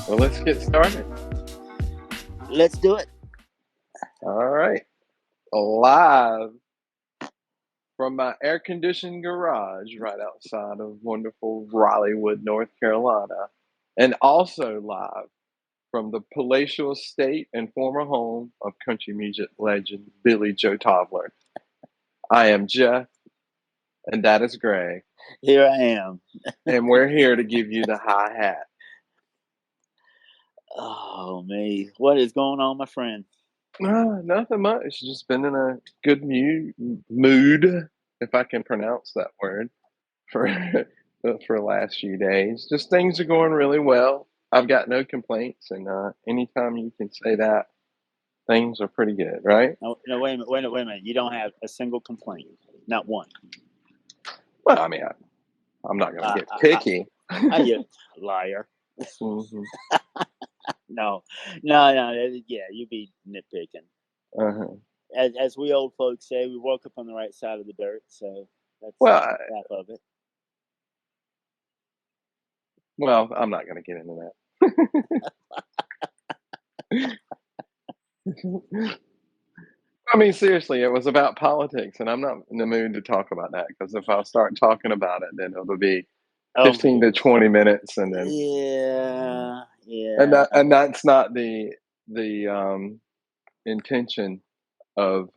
Well, let's get started. Let's do it. All right. Live from my air conditioned garage right outside of wonderful Raleighwood, North Carolina, and also live from the palatial estate and former home of country music legend Billy Joe Tobler. I am Jeff, and that is Gray, Here I am. and we're here to give you the hi hat. Oh, me. What is going on, my friend? Nothing much. Just been in a good mood, if I can pronounce that word, for for the last few days. Just things are going really well. I've got no complaints, and anytime you can say that, things are pretty good, right? No, no, wait a minute, wait a minute. You don't have a single complaint, not one. Well, I mean, I'm not going to Uh, get I, picky. you liar. Hmm. No, no. Yeah, you be nitpicking. Uh-huh. As we old folks say, we woke up on the right side of the dirt, so that's Well, half of it. well, I'm not going to get into that. I mean, seriously, it was about politics, and I'm not in the mood to talk about that because if I start talking about it, then it'll be Oh, 15 to 20 minutes, yeah, and yeah. that's not the intention of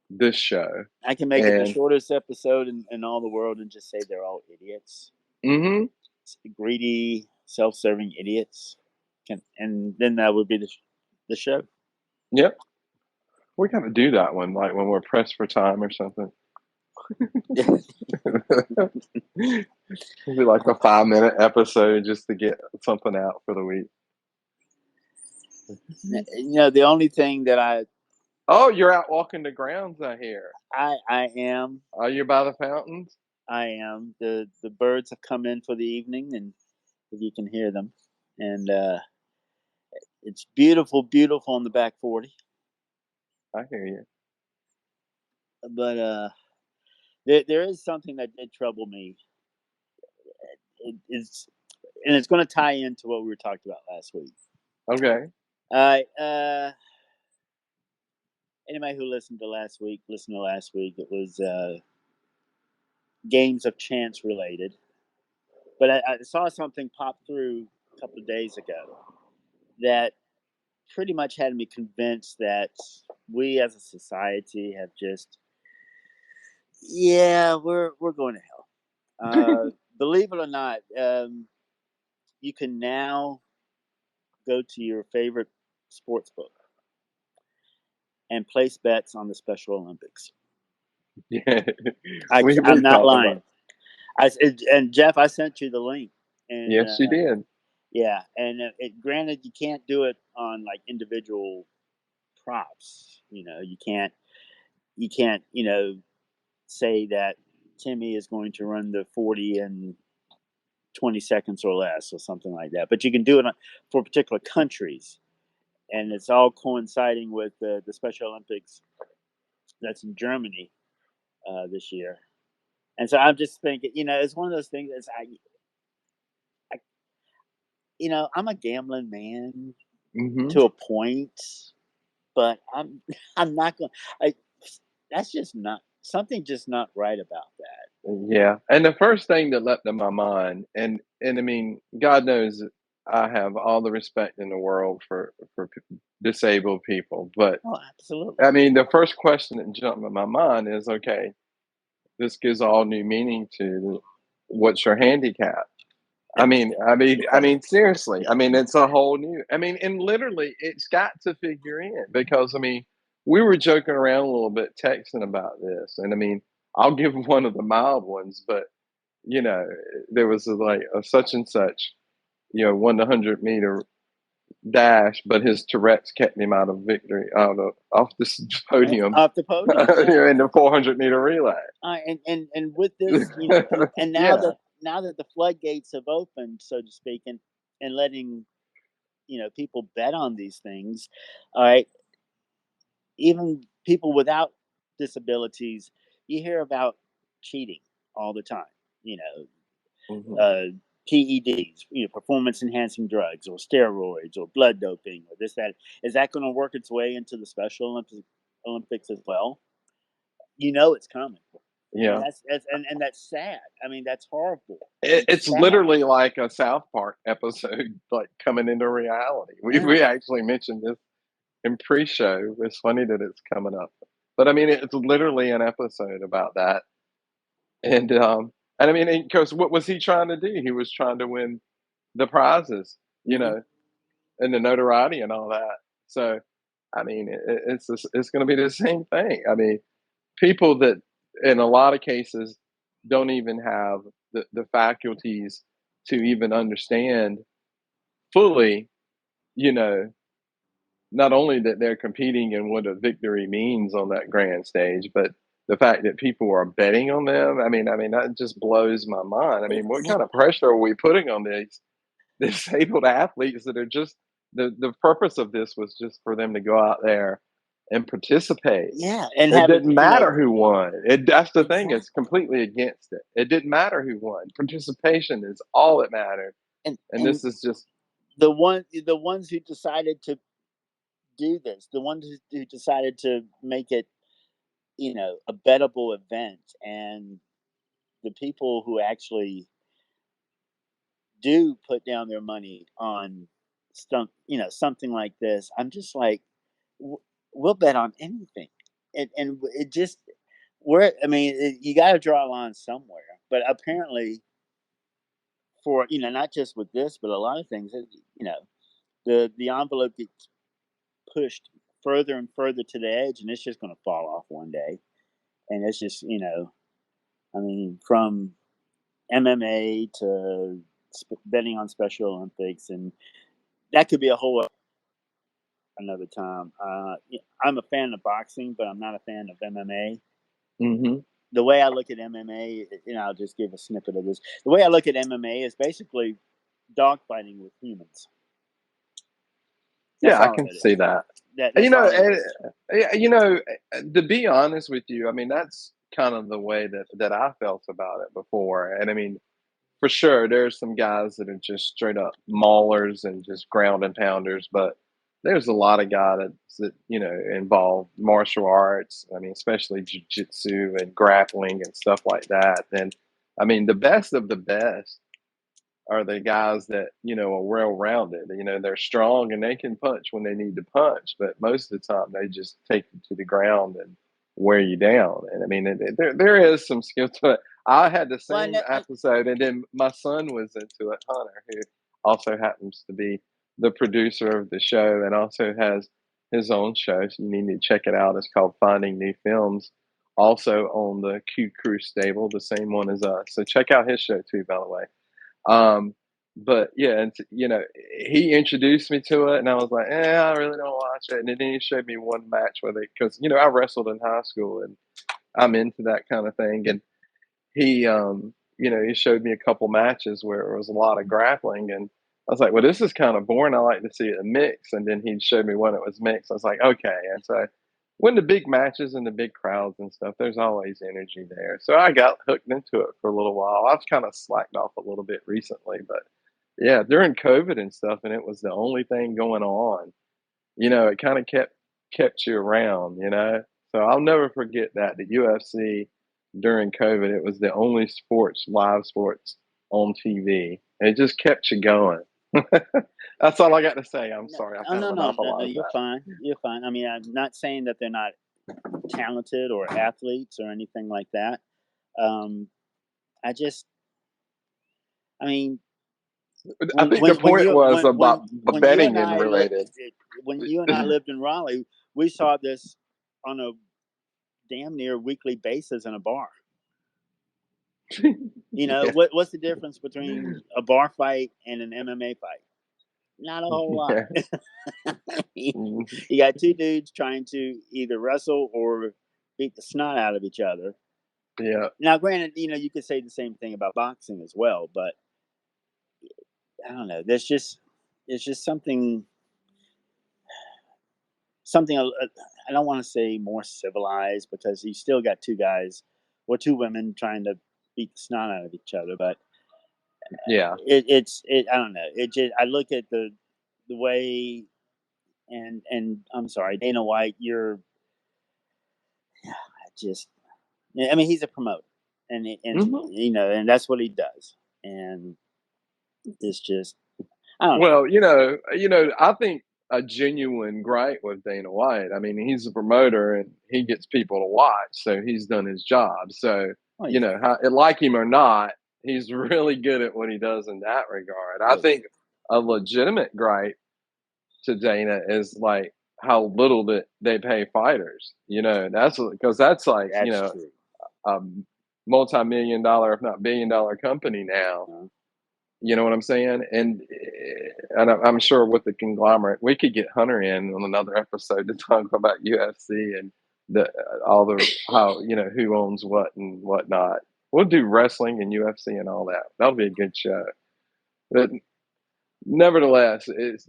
this show. I can make it the And shortest episode in all the world and just say they're all idiots. hmm Greedy, self-serving idiots. And then that would be the show. yep, we got to do that one, like when we're pressed for time or something. It'll be like a 5 minute episode just to get something out for the week. The only thing that Oh, you're out walking the grounds, I hear. I am Are you by the fountains? the birds have come in for the evening, and if you can hear them, and it's beautiful, beautiful on the back 40. I hear you. But there is something that did trouble me. It's and it's going to tie into what we were talking about last week. Okay. Anybody who listened to last week. It was games of chance related. But I saw something pop through a couple of days ago that pretty much had me convinced that we as a society have just, yeah, we're going to hell. Believe it or not, you can now go to your favorite sports book and place bets on the Special Olympics. Yeah. I, We I'm not talked about lying. And Jeff, I sent you the link, and Yes, you did. yeah, and granted, you can't do it on like individual props. You can't say that Timmy is going to run the 40 in 20 seconds or less or something like that. But you can do it for particular countries, and it's all coinciding with the Special Olympics that's in Germany this year. And so I'm just thinking, it's one of those things. I I'm a gambling man Hmm. to a point, but I'm not going. I That's just not something. Just not right about that. Yeah. And the first thing that leapt in my mind, and I mean, God knows I have all the respect in the world for disabled people, but Oh, I absolutely. mean, the first question that jumped in my mind is, okay, this gives all new meaning to what's your handicap? Seriously. I mean, it's a whole new. I mean, and literally, it's got to figure in because I mean, we were joking around a little bit, texting about this, and I mean, I'll give one of the mild ones, but you know, there was like a such and such, won the 100 meter dash, but his Tourette's kept him out of victory, out of off the podium, Off the podium, yeah. in the 400-meter relay. And with this, and Yeah. now that the floodgates have opened, so to speak, and letting people bet on these things, all right, even people without disabilities, you hear about cheating all the time. You know, Hmm. PEDs, performance enhancing drugs, or steroids, or blood doping, or this that. Is that going to work its way into the Special Olympics as well? It's coming. And Yeah. and that's sad. I mean, that's horrible and It's sad. literally like a South Park episode, like coming into reality. We Yeah. actually mentioned this in pre-show. It's funny that it's coming up, but I mean, it's literally an episode about that. And I mean, because what was he trying to do? He was trying to win the prizes, you Hmm. know, and the notoriety and all that. So, I mean, it's going to be the same thing. I mean, people that in a lot of cases don't even have the faculties to even understand fully, you know, not only that they're competing and what a victory means on that grand stage, but the fact that people are betting on them. I mean that just blows my mind. I mean, what Yeah. kind of pressure are we putting on these disabled athletes that are just the purpose of this was just for them to go out there and participate. Yeah, and It have it. didn't matter who won. That's the thing. Exactly. It's completely against it. It didn't matter who won. Participation is all that mattered. And And this is just the ones who decided to do this, the ones who decided to make it, a bettable event, and the people who actually do put down their money on something like this. I'm just like, w- we'll bet on anything, and it just where I mean, you got to draw a line somewhere. But apparently, for not just with this, but a lot of things, the envelope gets pushed further and further to the edge, and it's just going to fall off one day. And it's just, I mean, from MMA to betting on Special Olympics, and that could be a whole another time. I'm a fan of boxing, but I'm not a fan of MMA. hmm The way I look at MMA, I'll just give a snippet of this. The way I look at MMA is basically dogfighting with humans. That's yeah, I all can it see is. that. You That's know, all it is. you know, to be honest with you, I mean that's kind of the way that I felt about it before. And I mean, for sure, there's some guys that are just straight up maulers and just ground and pounders, but there's a lot of guys that involve martial arts. I mean, especially jujitsu and grappling and stuff like that. And I mean, the best of the best are the guys that are well rounded. They're strong and they can punch when they need to punch, but most of the time they just take you to the ground and wear you down. And I mean, there is some skill to it. I had the Well, same episode, and then my son was into it, Hunter, who also happens to be the producer of the show and also has his own show. So you need to check it out. It's called Finding New Films. Also on the Q Crew stable, the same one as us. So check out his show too, by the way. Um, but yeah, and he introduced me to it, and I was like, I really don't watch it. And then he showed me one match where because I wrestled in high school, and I'm into that kind of thing. And he showed me a couple matches where it was a lot of grappling, and I was like, well, this is kind of boring. I like to see it mix. And then he showed me when it was mixed. I was like, okay. And so when the big matches and the big crowds and stuff, there's always energy there. So I got hooked into it for a little while. I've kind of slacked off a little bit recently, but yeah, during COVID and stuff, and it was the only thing going on. It kind of kept you around. So I'll never forget that the UFC during COVID, it was the only live sports on TV. It just kept you going. That's all I got to say. I'm no, sorry, I oh, kind of no, monopolized you're that. fine. You're fine. I mean, I'm not saying that they're not talented or athletes or anything like that. Um, I just, I mean, I think the point was about when you betting and and I lived related. when you and I lived in Raleigh, we saw this on a damn near weekly basis in a bar. Yeah. What's the difference between a bar fight and an MMA fight? Not a whole lot. Yeah. Mhm. You got two dudes trying to either wrestle or beat the snot out of each other. Yeah. Now, granted, you could say the same thing about boxing as well, but I don't know. There's just something. I don't want to say more civilized because you still got two guys or two women trying to beat the snot out of each other, but Yeah. It's I don't know. It just I look at the way and I'm sorry, Dana White. I just I mean he's a promoter, and Hmm. and that's what he does, and it's just I don't know. Well, I think a genuine gripe with Dana White. I mean, he's a promoter and he gets people to watch, so he's done his job. So, Oh yeah, like him or not, he's really good at what he does in that regard. I oh yeah, think a legitimate gripe to Dana is like how little that they pay fighters. That's because that's like that's true. a multi-million dollar, if not billion-dollar company now. Uh, You know what I'm saying? And I'm sure with the conglomerate, we could get Hunter in on another episode to talk about UFC and the all the how who owns what and whatnot. We'll do wrestling and UFC and all that. That'll be a good show. But nevertheless, it's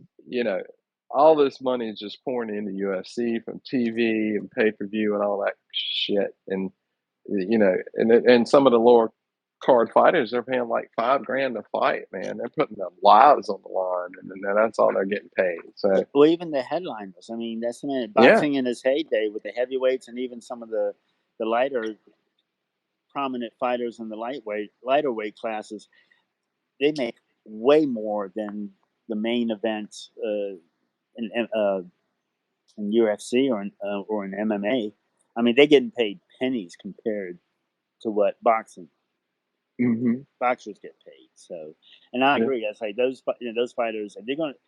all this money is just pouring into UFC from TV and pay per view and all that shit, and and some of the lower card fighters are paying like 5 grand to fight. Man, they're putting their lives on the line, and that's all they're getting paid. So well, even the headliners. I mean, that's the minute yeah. boxing in its heyday with the heavyweights and even some of the lighter prominent fighters in the lighter weight classes. They make way more than the main events in UFC or in MMA. I mean, they're getting paid pennies compared to what Hmm. boxers get paid. So, and I Yeah. agree. I say those fighters, if they're going to,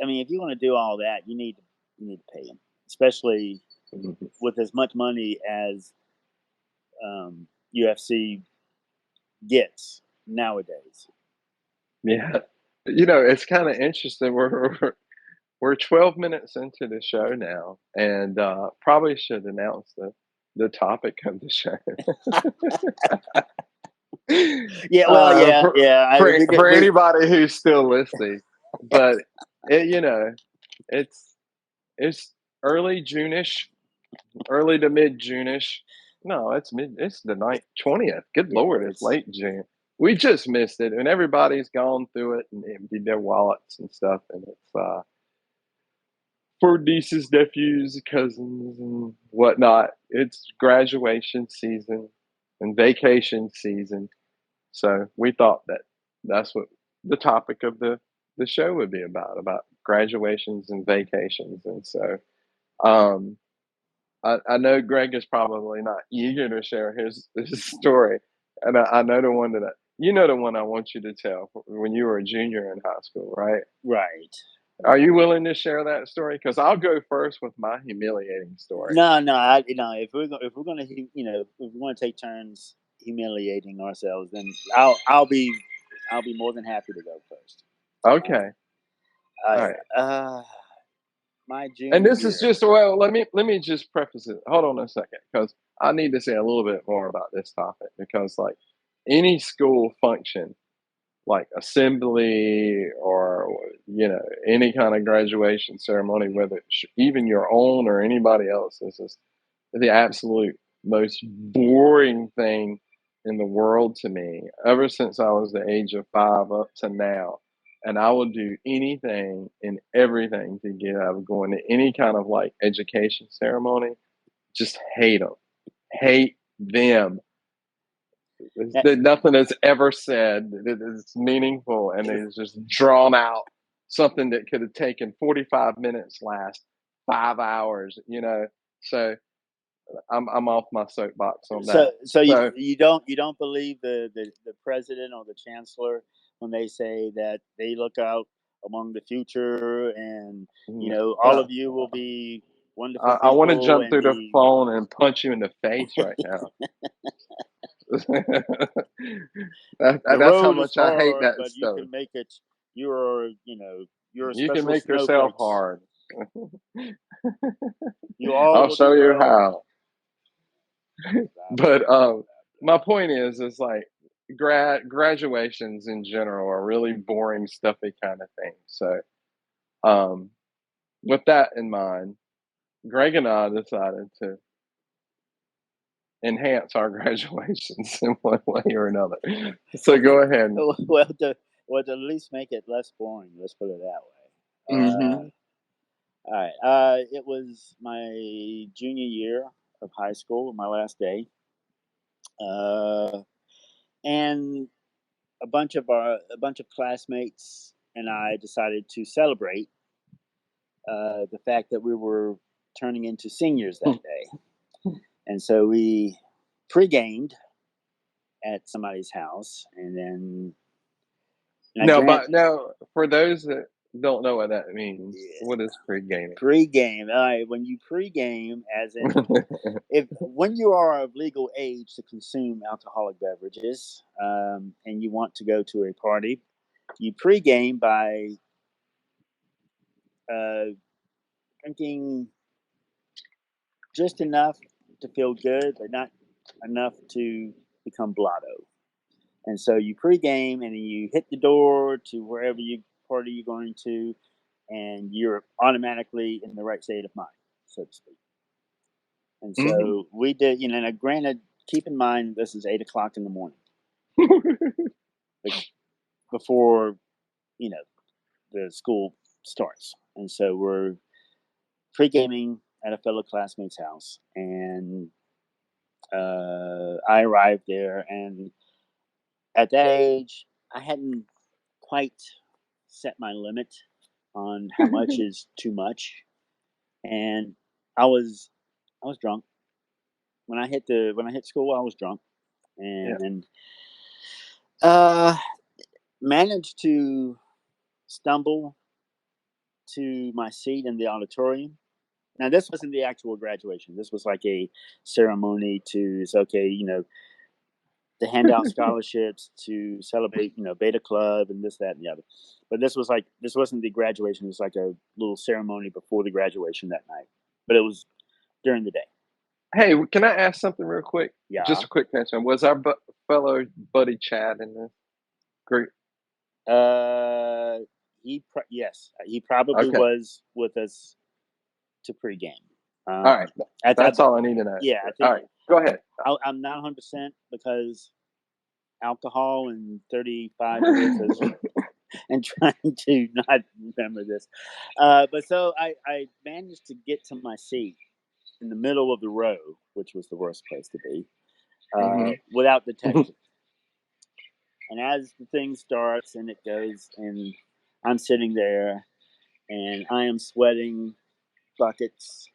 I mean, if you want to do all that, you need to pay them, especially Hmm. with as much money as UFC gets nowadays. Yeah. It's kind of interesting. We're 12 minutes into the show now, and probably should announce the topic of the show. Yeah, well, yeah, For yeah. We did, for we anybody who's still listening, but it's it's early Juneish, early to mid Juneish. No, it's mid. It's the 20th. Good yeah, lord, it's late June. We just missed it, and everybody's gone through it and emptied their wallets and stuff, and it's for nieces, nephews, cousins, and whatnot. It's graduation season and vacation season. So we thought that that's what the topic of the show would be about graduations and vacations. And so um, I know Greg is probably not eager to share his story. And I know the one the one I want you to tell when you were a junior in high school, right? right. Are you willing to share that story? Because I'll go first with my humiliating story. No, no. If we're gonna if we want to take turns humiliating ourselves, then I'll be more than happy to go first. Uh, Okay. oh All right. yeah. My And junior this is year. just well. Let me just preface it. Hold on a second, because I need to say a little bit more about this topic. Because like any school function, like assembly or any kind of graduation ceremony, whether it's even your own or anybody else's, is the absolute most boring thing in the world to me ever since I was the age of 5 up to now. And I will do anything and everything to get out of going to any kind of like education ceremony. Just hate them. Hate them. Eh, Nothing is ever said that is meaningful, and it's just drawn out. Something that could have taken 45 minutes last 5 hours. So I'm off my soapbox on So that. so you So you don't you don't believe the president or the chancellor when they say that they look out among the future and all uh, of you will be wonderful I want to people jump and through the the phone and punch you in the face right now. the That's how road is much I hate hard, that but you stuff. can make it. You're a You can special make yourself snowflakes. hard. You all I'll will do show you well. how. But my point is like graduations in general are really boring, stuffy kind of thing. So um, with that in mind, Greg and I decided to enhance our graduations in one way or another. So go ahead. well, to at least make it less boring. Let's put it that way. Hmm. All right. It was my junior year of high school, my last day, and a bunch of classmates and I decided to celebrate the fact that we were turning into seniors that day, and so we pre-gamed at somebody's house, and then and I No, grant but no, for those that don't know what that means, what is pre-gaming? pre-game. All right, when you pre-game, as in if when you are of legal age to consume alcoholic beverages, and you want to go to a party, you pre-game by uh, drinking just enough to feel good, but not enough to become blotto. And so you pre-game, and then you hit the door to wherever you party you're going to, and you're automatically in the right state of mind, so to speak. And Hmm. so we did, now granted, keep in mind this is 8 o'clock in the morning before, you know, the school starts. And so we're pre gaming at a fellow classmate's house. And I arrived there. And at that age, I hadn't quite set my limit on how much is too much. And I was, I was drunk. When I hit school, I was drunk. Yeah. And uh, managed to stumble to my seat in the auditorium. Now, this wasn't the actual graduation. This was like a ceremony to, it's okay, to hand out scholarships, to celebrate, Beta Club and this, that, and the other. But this wasn't the graduation. It was like a little ceremony before the graduation that night. But it was during the day. Hey, can I ask something real quick? Yeah. Just a quick mention. Was our fellow buddy Chad in this group? Uh, yes, he probably Okay. was with us to pregame. All right. I That's all I need to know. Yeah, I All think right. Go ahead. I'm not 100% because alcohol and 35 years of, and trying to not remember this. But so I managed to get to my seat in the middle of the row, which was the worst place to be, Hmm. without detection. And as the thing starts and it goes, and I'm sitting there and I am sweating buckets,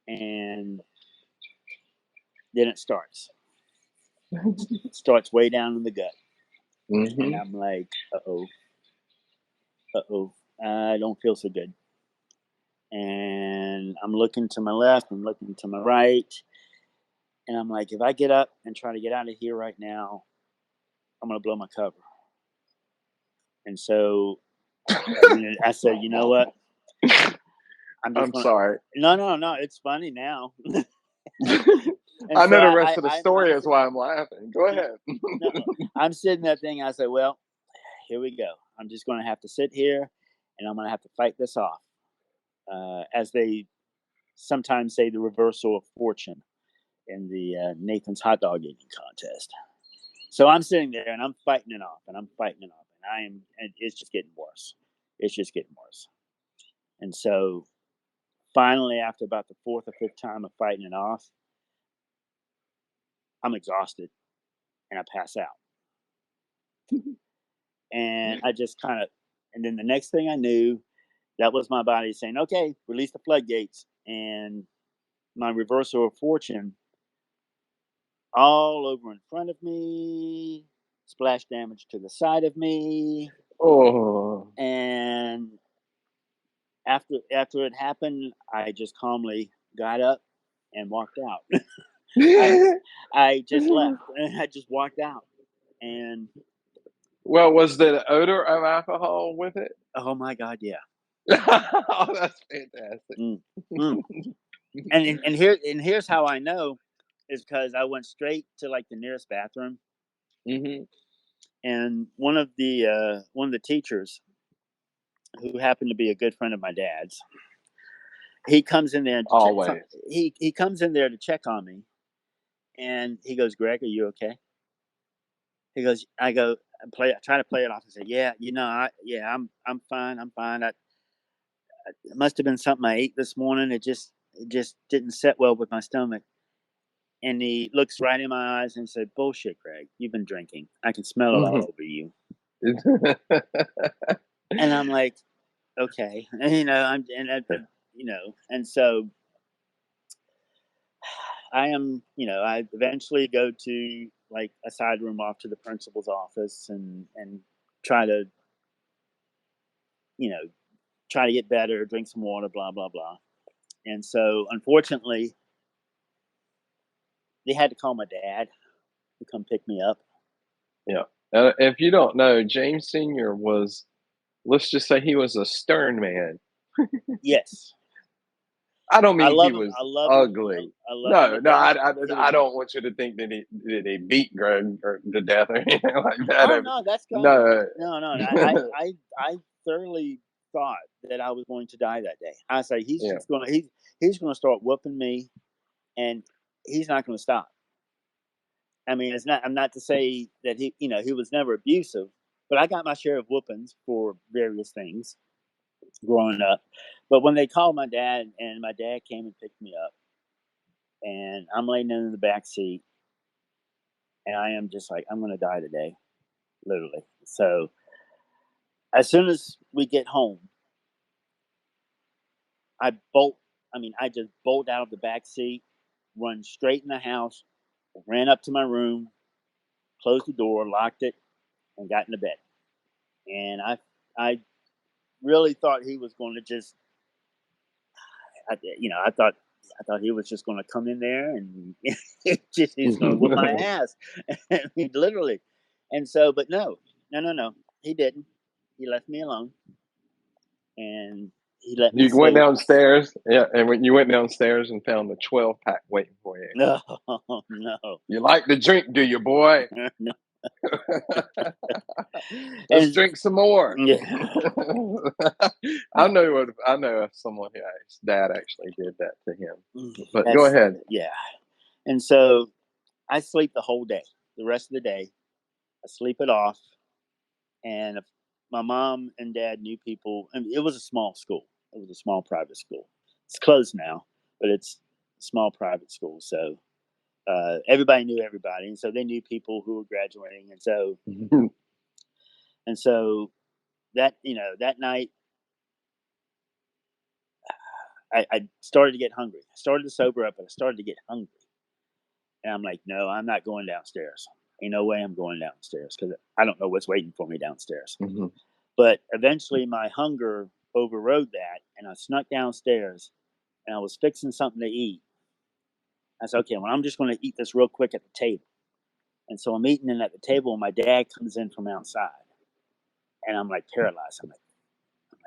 and then it starts. It starts way down in the gut. And Hmm. I'm like, I don't feel so good. And I'm looking to my left, I'm looking to my right, and I'm like, if I get up and try to get out of here right now, I'm gonna blow my cover. And so I said, you know what? I'm just I'm gonna. sorry. No, no, no. It's funny now. And I so know the rest of the story I'm is why I'm laughing. Go ahead. no, I'm sitting that thing. I said, well, here we go. I'm just going to have to sit here, and I'm going to have to fight this off. As they sometimes say, the reversal of fortune in the Nathan's hot dog eating contest. So I'm sitting there and I'm fighting it off, and I'm fighting it off, and it's just getting worse. It's just getting worse. And so finally, after about the fourth or fifth time of fighting it off, I'm exhausted and I pass out. And I just kind of, and then the next thing I knew, that was my body saying, okay, release the floodgates. And my reversal of fortune all over in front of me, splash damage to the side of me. Oh. And after it happened, I just calmly got up and walked out. I I just left. I just walked out. And Well, was the odor of alcohol with it? oh my god, yeah. Oh, that's fantastic. Mm, mm. And here's how I know is because I went straight to like the nearest bathroom, Hmm. and one of the teachers who happened to be a good friend of my dad's, he comes in there to check. Always. He comes in there to check on me, And he goes, "Greg, are you okay?" He goes, I go, I try to play it off and say, "Yeah, I'm fine. I'm fine. It must have been something I ate this morning. It just didn't sit well with my stomach." And he looks right in my eyes and said, "Bullshit, Greg. You've been drinking. I can smell it all over you." And I'm like, "Okay." And, and so I eventually go to like a side room off to the principal's office and try to, you know, try to get better, drink some water, blah blah blah. And so, unfortunately, they had to call my dad to come pick me up. Yeah. If you don't know, James Sr. was, let's just say he was a stern man. Yes, I don't I mean he love him. was I love him. ugly. I love. No, And no, don't get it. I don't want you to think that he beat Greg or to death or anything like Oh that. no, that's God. No. No, no. I thoroughly thought that I was going to die that day. I say Yeah. he's gonna start whooping me, and he's not going to stop. I mean, it's not. I'm not to say that he was never abusive, but I got my share of whoopings for various things growing up. But when they called my dad, and my dad came and picked me up, and I'm laying in the back seat, and I am just like, I'm going to die today, literally. So as soon as we get home, I bolt. I mean, I just bolt out of the back seat, run straight in the house, ran up to my room, closed the door, locked it, and got into bed. And I really thought he was going to just, I thought he was just going to come in there and he's going to whip my ass, I mean, literally. And so, but no, no, no, no, he didn't. He left me alone, and he let me You went sleep. downstairs, yeah, and when you went downstairs and found the 12 pack waiting for you. No, no, You like to drink, do you, boy? no. Let's And drink some more. yeah, I know someone whose dad actually did that to him. But go that's ahead. yeah. And so I sleep the whole day, the rest of the day. I sleep it off, and if my mom and dad knew people, and it was a small school. It was a small private school. It's closed now, but it's a small private school. So everybody knew everybody, and so they knew people who were graduating, and so that night I started to get hungry. I started to sober up, but I started to get hungry, and I'm like, no, I'm not going downstairs. Ain't no way I'm going downstairs because I don't know what's waiting for me downstairs. Mhm. But eventually, my hunger overrode that, and I snuck downstairs, and I was fixing something to eat. I said, okay, well, I'm just going to eat this real quick at the table. And so I'm eating it at the table, and my dad comes in from outside, and I'm like paralyzed. I'm like,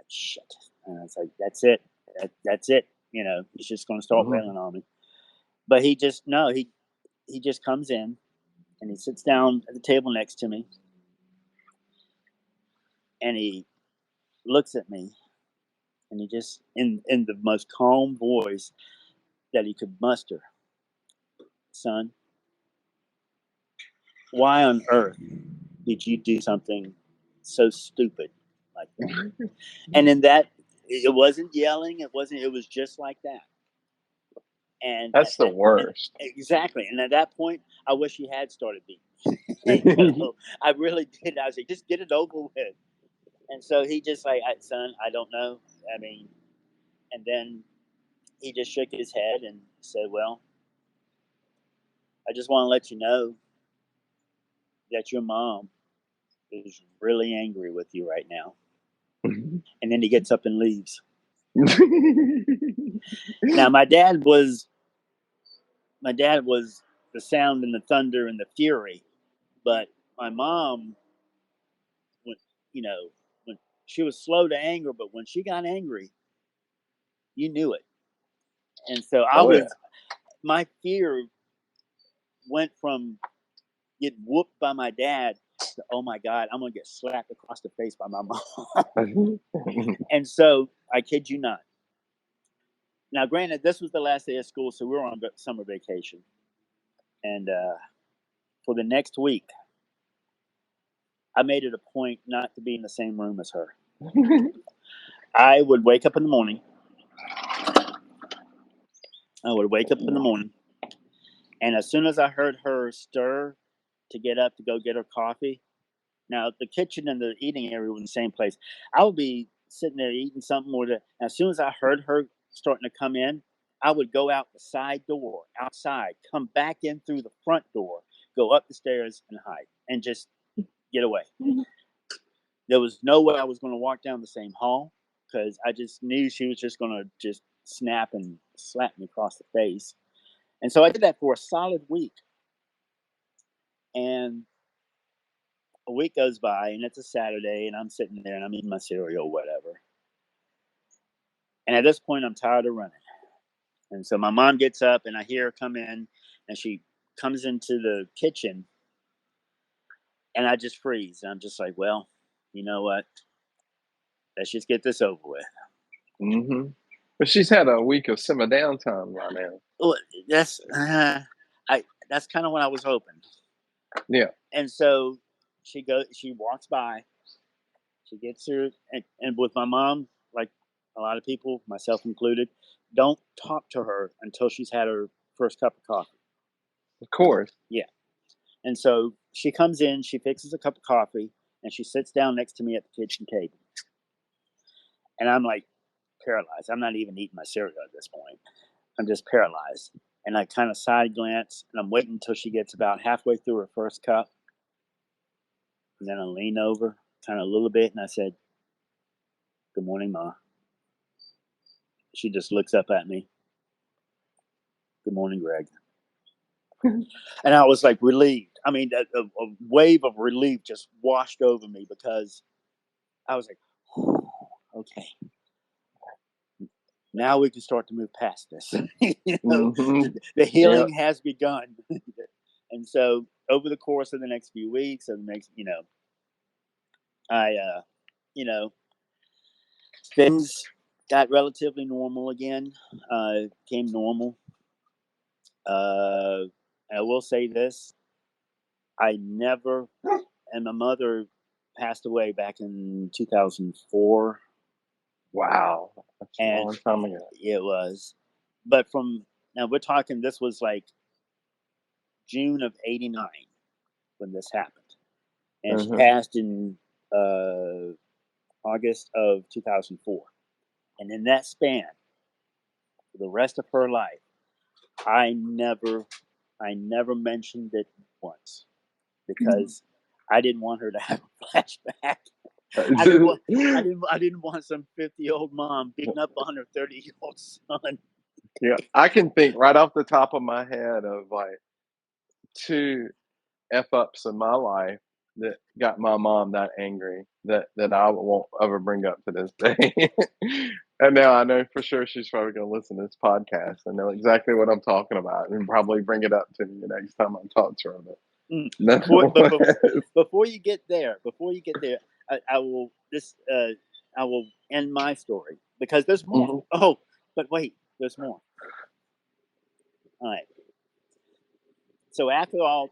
shit. And I was like, that's it. That's it. He's just going to start Mhm. wailing on me. But he just, no, he just comes in, and he sits down at the table next to me, and he looks at me, and he just, in the most calm voice that he could muster, son, why on earth did you do something so stupid like that? And in that, it wasn't yelling. It was just like that. And That's the worst. exactly. And at that point, I wish he had started beating. Mhm. I really did. I was like, just get it over with. And so he just like, son, I don't know. I mean, and then he just shook his head and said, well, I just want to let you know that your mom is really angry with you right now. And then he gets up and leaves. Now, my dad was the sound and the thunder and the fury, but my mom, when when she was slow to anger, but when she got angry, you knew it. And so Oh yeah. my fear went from getting whooped by my dad to, oh my God, I'm gonna get slapped across the face by my mom. And so I kid you not. Now, granted, this was the last day of school, so we were on summer vacation. And for the next week, I made it a point not to be in the same room as her. I would wake up in the morning. And as soon as I heard her stir to get up to go get her coffee, now the kitchen and the eating area were in the same place. I would be sitting there eating something with it. As soon as I heard her starting to come in, I would go out the side door, outside, come back in through the front door, go up the stairs and hide and just get away. There was no way I was going to walk down the same hall because I just knew she was just going to just snap and slap me across the face. And so I did that for a solid week. And a week goes by and it's a Saturday and I'm sitting there and I'm eating my cereal, whatever. And at this point, I'm tired of running. And so my mom gets up and I hear her come in and she comes into the kitchen and I just freeze. And I'm just like, well, you know what? Let's just get this over with. Hmm. But she's had a week of simmer downtime right now. Well, that's kind of what I was hoping. Yeah. And so she walks by, she gets her, and with my mom, like a lot of people, myself included, don't talk to her until she's had her first cup of coffee. Of course. Yeah. And so she comes in, she fixes a cup of coffee, and she sits down next to me at the kitchen table. And I'm like paralyzed. I'm not even eating my cereal at this point. I'm just paralyzed. And I kind of side glance and I'm waiting until she gets about halfway through her first cup. And then I lean over kind of a little bit and I said, "Good morning, Ma." She just looks up at me. "Good morning, Greg." And I was like relieved. I mean, a wave of relief just washed over me because I was like, okay, now we can start to move past this. Hmm. The Yeah. healing has begun. And so over the course of the next few weeks and the next, I, you know, things got relatively normal again, came normal. Uh, I will say this, I never, and my mother passed away back in 2004. Wow. That's a And long time ago. it was, but now we're talking, this was like June of '89 when this happened. And she Hmm. passed in uh, August of 2004. And in that span, for the rest of her life, I never, I never mentioned it once because I didn't want her to have a flashback. I didn't want some 50-year-old mom beating up on her 30-year-old son. Yeah. I can think right off the top of my head of like two F ups in my life that got my mom that angry that I won't ever bring up to this day. And now I know for sure she's probably going to listen to this podcast and know exactly what I'm talking about and probably bring it up to me the next time I talk to her. Mm. But Before you get there, I will I will end my story because there's more. Mhm. Oh, but wait, there's more. All right. So after all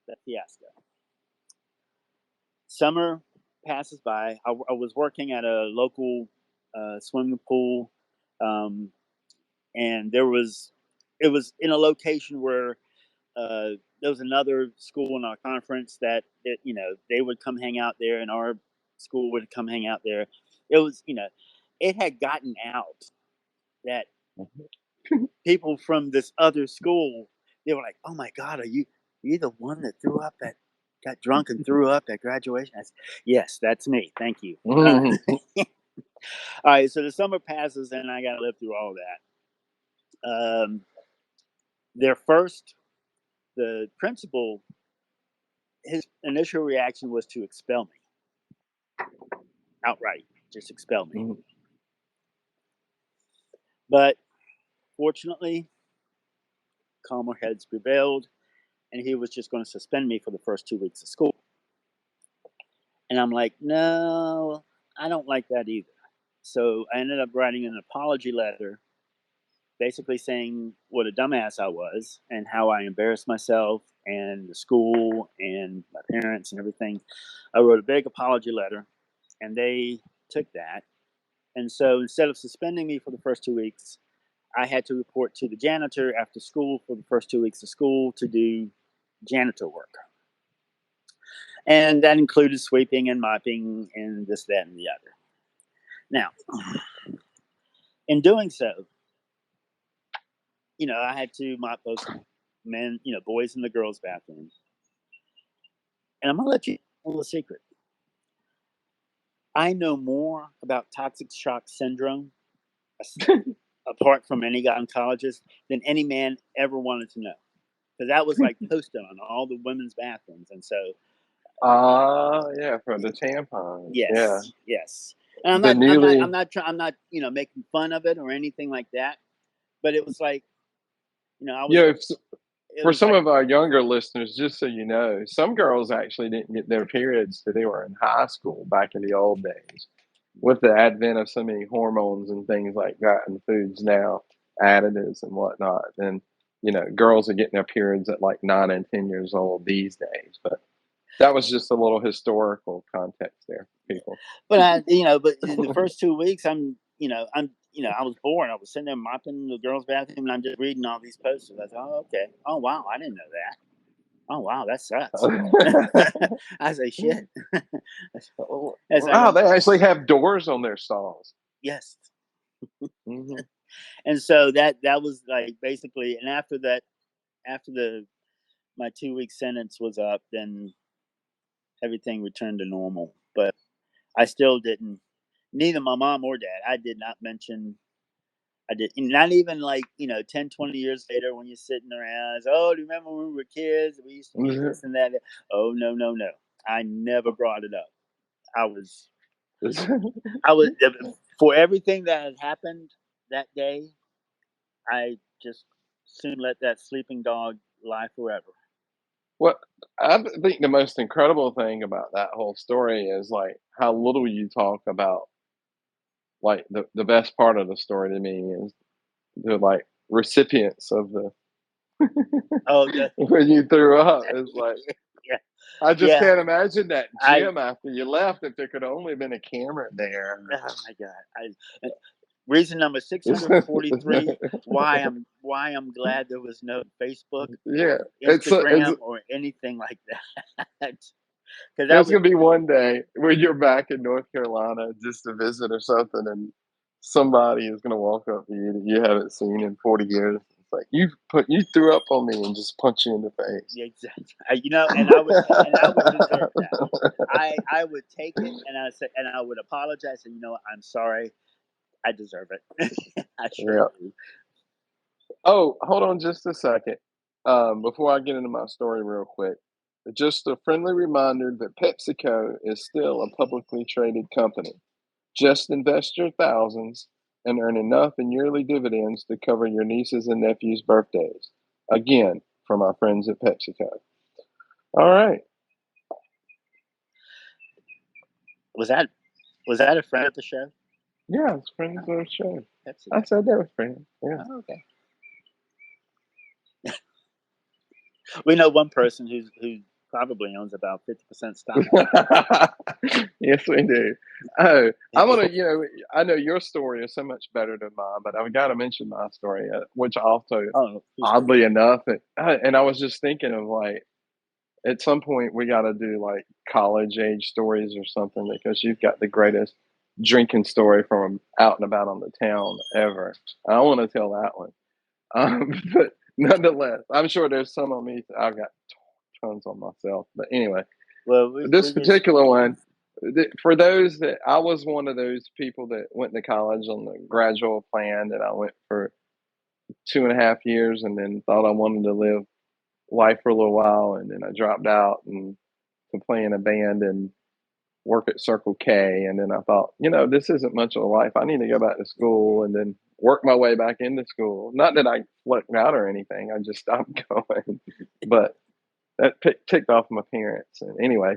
that fiasco, summer passes by. I was working at a local swimming pool, um, and it was in a location where there was another school in our conference that they would come hang out there, and our school would come hang out there. It was it had gotten out that people from this other school, they were like, "Oh my God, are you the one that threw up at got drunk and threw up at graduation?" I said, "Yes, that's me. Thank you." All right, so the summer passes, and I got to live through all that. Their first, the principal, his initial reaction was to expel me outright, just expel me. Mhm. But fortunately, calmer heads prevailed, and he was just going to suspend me for the first 2 weeks of school. And I'm like, no, I don't like that either. So I ended up writing an apology letter basically saying what a dumbass I was and how I embarrassed myself and the school and my parents and everything. I wrote a big apology letter, and they took that. And so instead of suspending me for the first 2 weeks, I had to report to the janitor after school for the first 2 weeks of school to do janitor work. And that included sweeping and mopping and this, that, and the other. Now, in doing so, I had to mop both boys in the girls' bathroom. And I'm going to let you know a secret. I know more about toxic shock syndrome, apart from any gynecologist, than any man ever wanted to know. Because that was like posted on all the women's bathrooms. And so, yeah, for the tampons. Yeah. yes. And The newly, I'm not, making fun of it or anything like that. But it was like, I was, yeah, it for was some like, of our younger listeners, just so you know, some girls actually didn't get their periods till they were in high school back in the old days. With the advent of so many hormones and things like that in foods now, additives and whatnot, and girls are getting their periods at like 9 and 10 years old these days. But that was just a little historical context there, people. but but in the first 2 weeks, I was bored. I was sitting there mopping the girls' bathroom, and I'm just reading all these posters. I thought, oh, okay. Oh, wow, I didn't know that. Oh, wow, that sucks. I say, shit. As I Wow, go, they actually have doors on their stalls. yes. Hmm. And so that was like basically, and after the my 2 week sentence was up, then everything returned to normal. But I still didn't. Neither my mom or dad. I did not mention. I did not even like 10, 20 years later when you're sitting around. Oh, do you remember when we were kids? We used to do this and that. Oh, no, no, no. I never brought it up. I was I was for everything that had happened that day. I just soon let that sleeping dog lie forever. What I think the most incredible thing about that whole story is like how little you talk about like the best part of the story to me is the like recipients of the Oh, the, when you threw up. It's like yeah, I just yeah. can't imagine that I gym after you left if there could only been a camera there. Oh my god. Reason number 643 why I'm glad there was no Facebook Yeah, or it's Instagram or anything like that. Because I there's would, gonna be one day when you're back in North Carolina just to visit or something, and somebody is gonna walk up to you that you haven't seen in 40 years. It's like you threw up on me and just punch you in the face. yeah, exactly. And I would deserve that. I would take it, and I would apologize, and I'm sorry. I deserve it. I sure Yeah. do. Oh, hold on just a second. Before I get into my story real quick, just a friendly reminder that PepsiCo is still a publicly traded company. Just invest your thousands and earn enough in yearly dividends to cover your nieces and nephews' birthdays. Again, from our friends at PepsiCo. All right. Was that a friend of the show? Yeah, it's friends of the show. Pepsi. I said that was friends. Yeah. Oh, okay. We know one person who probably owns about 50% stock. Yes, we do. Oh, I want to, I know your story is so much better than mine, but I've got to mention my story, which also, Oh, oddly enough, and I was just thinking of like, at some point we got to do like college age stories or something because you've got the greatest drinking story from out and about on the town ever. I want to tell that one. But nonetheless, I'm sure there's some on me. I've got tons on myself. But anyway, well, this we just particular one, for those that I was one of those people that went to college on the graduate plan, that I went for 2.5 years and then thought I wanted to live life for a little while. And then I dropped out and to play in a band and work at Circle K. And then I thought, this isn't much of a life. I need to go back to school and then work my way back into school. Not that I flunked out or anything. I just stopped going. But that ticked off my parents. And anyway,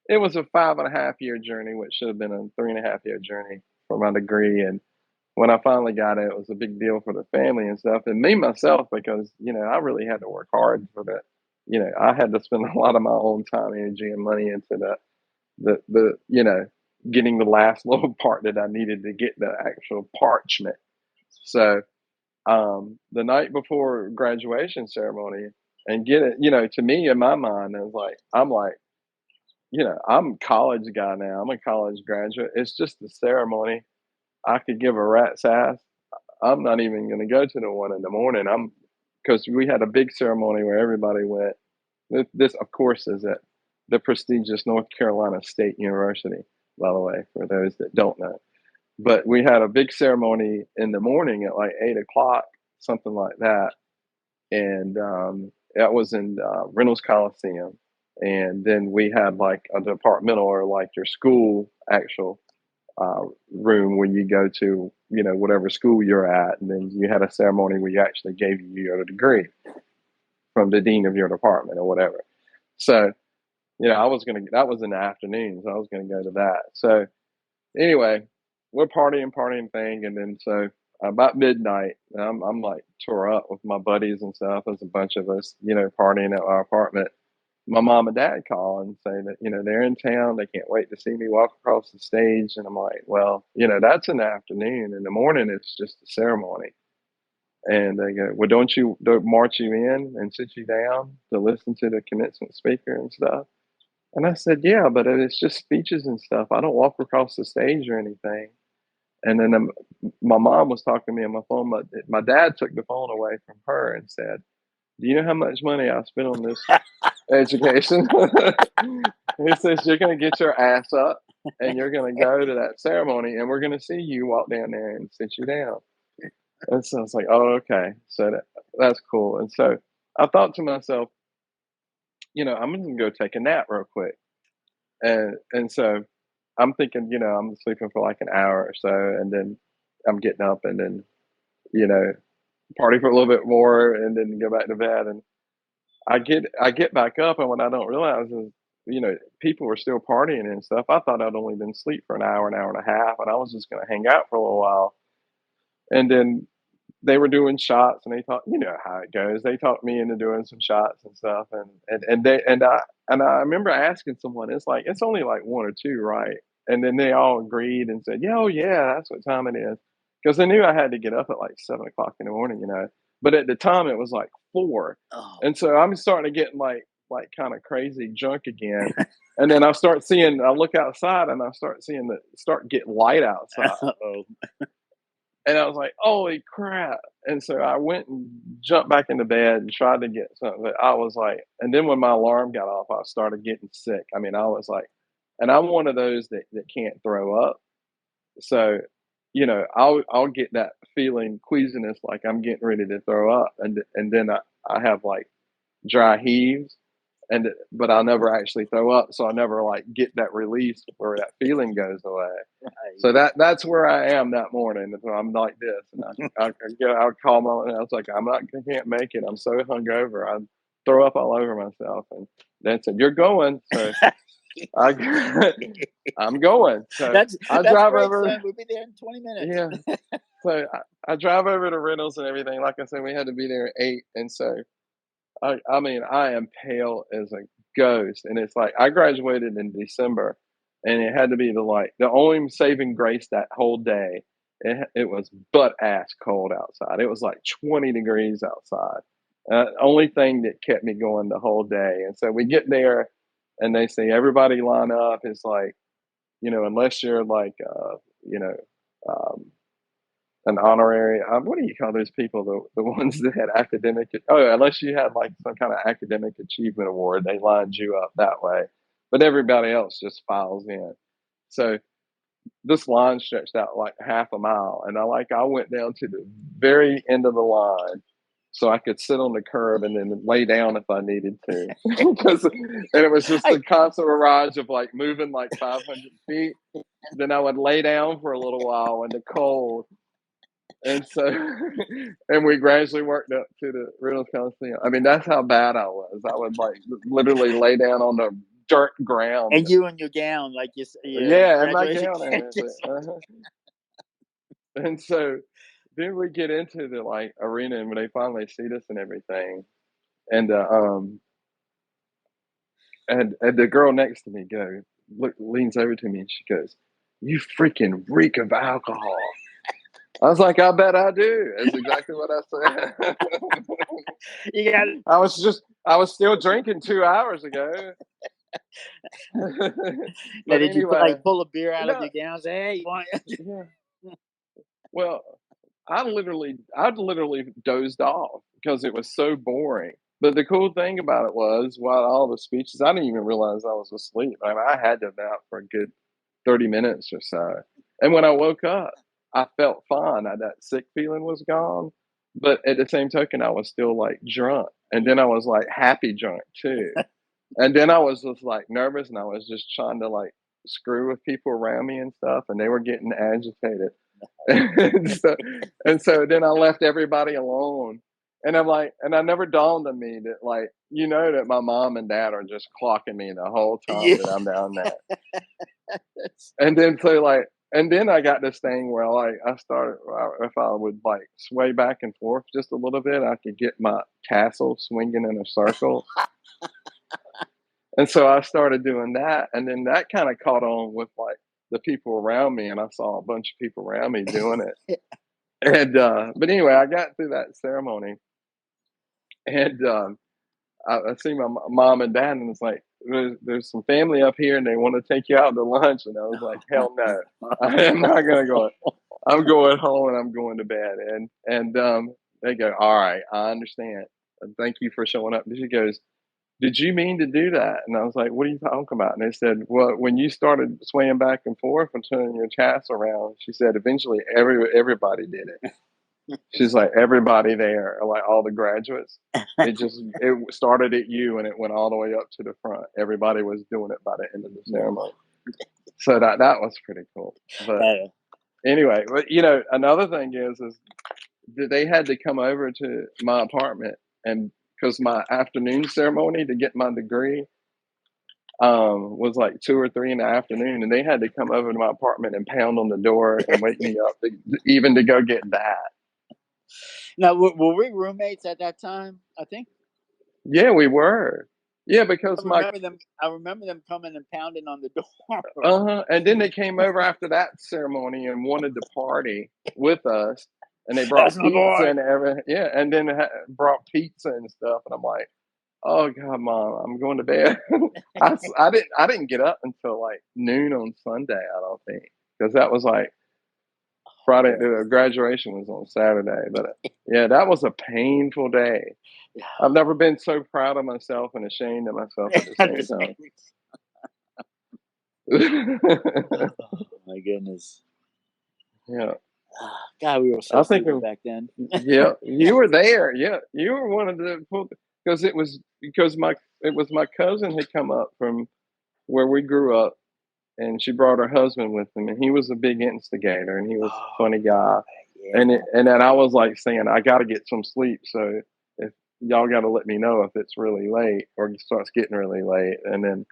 it was a 5.5 year journey, which should have been a 3.5 year journey for my degree. And when I finally got it, it was a big deal for the family and stuff, and me myself because I really had to work hard for that. I had to spend a lot of my own time, energy, and money into the getting the last little part that I needed to get the actual parchment. So the night before graduation ceremony and get it, to me in my mind, I was like, I'm a college guy now. I'm a college graduate. It's just the ceremony. I could give a rat's ass. I'm not even going to go to the one in the morning. Because we had a big ceremony where everybody went. This, of course, is at the prestigious North Carolina State University, by the way, for those that don't know. But we had a big ceremony in the morning at like 8 o'clock, something like that. And that was in Reynolds Coliseum. And then we had like a departmental or like your school actual uh, room where you go to, whatever school you're at. And then you had a ceremony where you actually gave you your degree from the dean of your department or whatever. So, that was in the afternoon. So I was going to go to that. So anyway, we're partying thing. And then so about midnight, I'm like tore up with my buddies and stuff. There's a bunch of us, partying at our apartment. My mom and dad call and say that, they're in town. They can't wait to see me walk across the stage. And I'm like, well, that's in the afternoon. In the morning, it's just a ceremony. And they go, well, don't march you in and sit you down to listen to the commencement speaker and stuff. And I said, yeah, but it's just speeches and stuff. I don't walk across the stage or anything. And then my mom was talking to me on my phone, but my dad took the phone away from her and said, do you know how much money I spent on this education? He says, you're going to get your ass up and you're going to go to that ceremony and we're going to see you walk down there and sit you down. And so I was like, oh, okay. So that's cool. And so I thought to myself, I'm going to go take a nap real quick. And so I'm thinking, I'm sleeping for like an hour or so, and then I'm getting up and then, you know, party for a little bit more and then go back to bed. And I get back up, and what I don't realize is, people were still partying and stuff. I thought I'd only been asleep for an hour and a half, and I was just gonna hang out for a little while. And then they were doing shots, and they thought, how it goes. They talked me into doing some shots and stuff, and I remember asking someone, it's like it's only like one or two, right? And then they all agreed and said, yeah, oh yeah, that's what time it is, because they knew I had to get up at like 7 o'clock in the morning. But at the time it was like 4, Oh. and so I'm starting to get like kind of crazy drunk again. And then I look outside and I start getting light outside. Uh-oh. And I was like, holy crap. And so I went and jumped back into bed and tried to get something. But I was like, and then when my alarm got off, I started getting sick. I mean, I was like, and I'm one of those that can't throw up. So, I'll get that feeling queasiness like I'm getting ready to throw up. And then I have like dry heaves, but I never actually throw up, so I never like get that release where that feeling goes away. Right. So that's where I am that morning. So I'm like this, and I'll call my. I was like, I can't make it. I'm so hungover. I throw up all over myself, and then said, "You're going." So I, I'm going. So I that's drive great, over. son. We'll be there in 20 minutes. Yeah. So I drive over to Reynolds and everything. Like I said, we had to be there at 8, and so I mean, I am pale as a ghost, and it's like I graduated in December, and it had to be the only saving grace that whole day. It was butt ass cold outside. It was like 20 degrees outside. Only thing that kept me going the whole day. And so we get there, and they say everybody line up. It's like, unless you're like you know um, an honorary, what do you call those people, the ones that had academic, oh, unless you had like some kind of academic achievement award, they lined you up that way, but everybody else just files in. So this line stretched out like half a mile, and I went down to the very end of the line so I could sit on the curb and then lay down if I needed to. And it was just a constant barrage of like moving like 500 feet. Then I would lay down for a little while in the cold. And so, and we gradually worked up to the Reynolds Coliseum. I mean, that's how bad I was. I would like literally lay down on the dirt ground. And you in your gown, like your Yeah, and my graduation gown and everything. And so then we get into the like arena, and when they finally seat us and everything, and and the girl next to me leans over to me and she goes, "You freaking reek of alcohol." I was like, "I bet I do." That's exactly what I said. You got I was still drinking 2 hours ago. now. But Did you anyway, like pull a beer out of no, your gown and say, "Hey, you want?" yeah. Well, I literally dozed off because it was so boring. But the cool thing about it was, while all the speeches, I didn't even realize I was asleep. I mean, I had to have been out for a good 30 minutes or so. And when I woke up, I felt fine. That sick feeling was gone. But at the same token, I was still like drunk. And then I was like happy drunk too. And then I was just like nervous and I was just trying to like screw with people around me and stuff. And they were getting agitated. and, so, and so then I left everybody alone. And I'm like, and I never dawned on me that, like, that my mom and dad are just clocking me the whole time Yeah. that I'm down there. And then, so, like, and then I got this thing where, like, I started, if I would, like, sway back and forth just a little bit, I could get my tassel swinging in a circle. And so I started doing that. And then that kind of caught on with, like, the people around me. And I saw a bunch of people around me doing it. And but anyway, I got through that ceremony, and I see my mom and dad, and it's like there's some family up here, and they want to take you out to lunch, and I was like, hell no, I am not gonna go. I'm going home, and I'm going to bed. And they go, all right, I understand. Thank you for showing up. She goes, did you mean to do that? And I was like, what are you talking about? And they said, well, when you started swaying back and forth and turning your chest around, she said, eventually everybody did it. She's like, everybody there, like all the graduates, it started at you and it went all the way up to the front. Everybody was doing it by the end of the ceremony. So that was pretty cool. But anyway, but another thing is that they had to come over to my apartment, and because my afternoon ceremony to get my degree was like 2 or 3 in the afternoon, and they had to come over to my apartment and pound on the door and wake me up even to go get that. Now, were we roommates at that time? I think Yeah, we were. Yeah, because my I remember them coming and pounding on the door. and then they came over after that ceremony and wanted to party with us, and they That's brought my pizza boy. and everything. Yeah, and then brought pizza and stuff, and I'm like, oh god, mom, I'm going to bed. I didn't get up until like noon on Sunday. I don't think, because that was like Friday. The graduation was on Saturday, but yeah, that was a painful day. I've never been so proud of myself and ashamed of myself at the At the same time. same- oh, my goodness. Yeah, God, we were so I think stupid back then. yeah, you were there. Yeah, you were one of the because it was my cousin had come up from where we grew up, and she brought her husband with him, and he was a big instigator, and he was a Oh, funny guy. yeah. And then I was like saying, I got to get some sleep, so if y'all got to let me know if it's really late or it starts getting really late, and then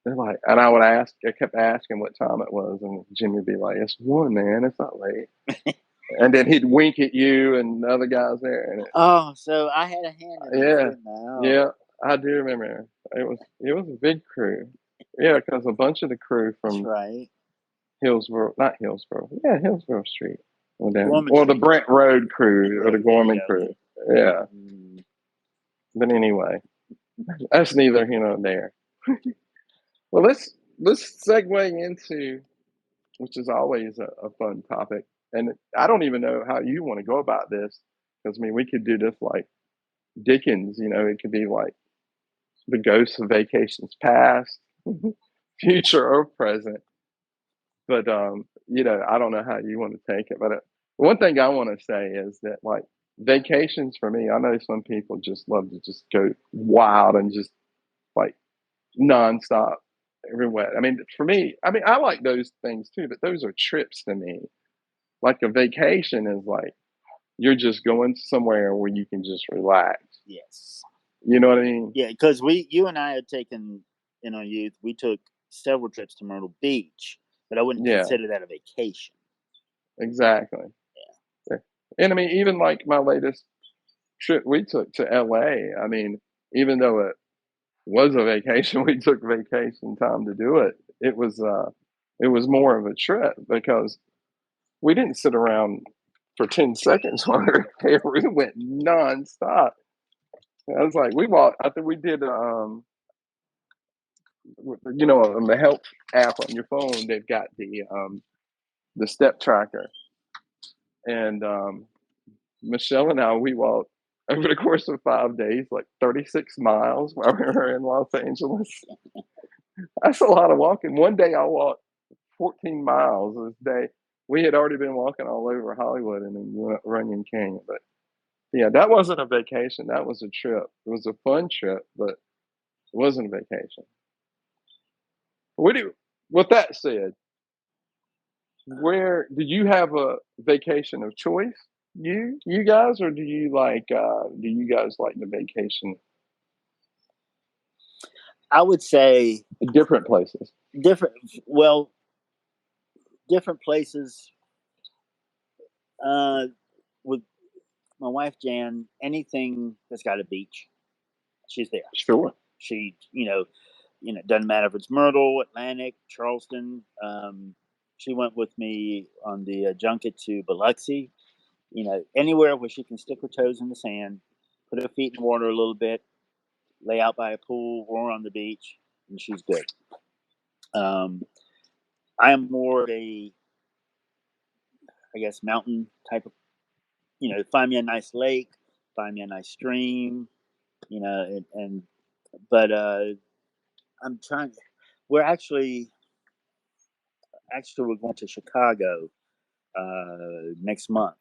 they're like, and I kept asking what time it was, and Jimmy would be like, "It's 1, man. It's not late." And then he'd wink at you and the other guys there, and Oh, so I had a hand in this, yeah, didn't I? Oh, yeah, I do remember. It was a big crew. Yeah, because a bunch of the crew that's from right. Hillsborough, not Hillsborough, yeah, Hillsborough Street, Gorman or the Street. Brent Road crew, or the Road. There you Gorman go. crew. Yeah, Mm. but anyway, that's neither here nor there. Well, let's segue into, which is always a fun topic, and I don't even know how you want to go about this, because I mean we could do this like Dickens. It could be like the ghosts of vacations past, future or present. But I don't know how you want to take it. But one thing I want to say is that, like, vacations for me, I know some people just love to just go wild and just like nonstop everywhere. I mean, for me, I mean, I like those things too, but those are trips to me. Like a vacation is like you're just going somewhere where you can just relax. Yes. You know what I mean? Yeah, because you and I had taken in our youth, we took several trips to Myrtle Beach, but I wouldn't Yeah. consider that a vacation. exactly. And I mean, even like my latest trip we took to LA, I mean, even though it was a vacation, we took vacation time to do it. It was more of a trip because we didn't sit around for 10 seconds while we were there. We went nonstop. I was like, we walked, I think we did, you know, on the health app on your phone, they've got the step tracker. And Michelle and I, we walked over the course of 5 days, like 36 miles while we were in Los Angeles. That's a lot of walking. One day I walked 14 miles this day. We had already been walking all over Hollywood and in Runyon Canyon. But yeah, that wasn't a vacation. That was a trip. It was a fun trip, but it wasn't a vacation. What do you, with that said, where did you have a vacation of choice? You guys, or do you guys like the vacation I would say different places? different. Well, different places. Uh, with my wife Jan, anything that's got a beach, she's there. Sure. She, doesn't matter if it's Myrtle, Atlantic, Charleston. She went with me on the junket to Biloxi. Anywhere where she can stick her toes in the sand, put her feet in the water a little bit, lay out by a pool or on the beach, and she's good. Um, I am more of a, I guess, mountain type of, find me a nice lake, find me a nice stream, and but I'm trying. We're actually we're going to Chicago next month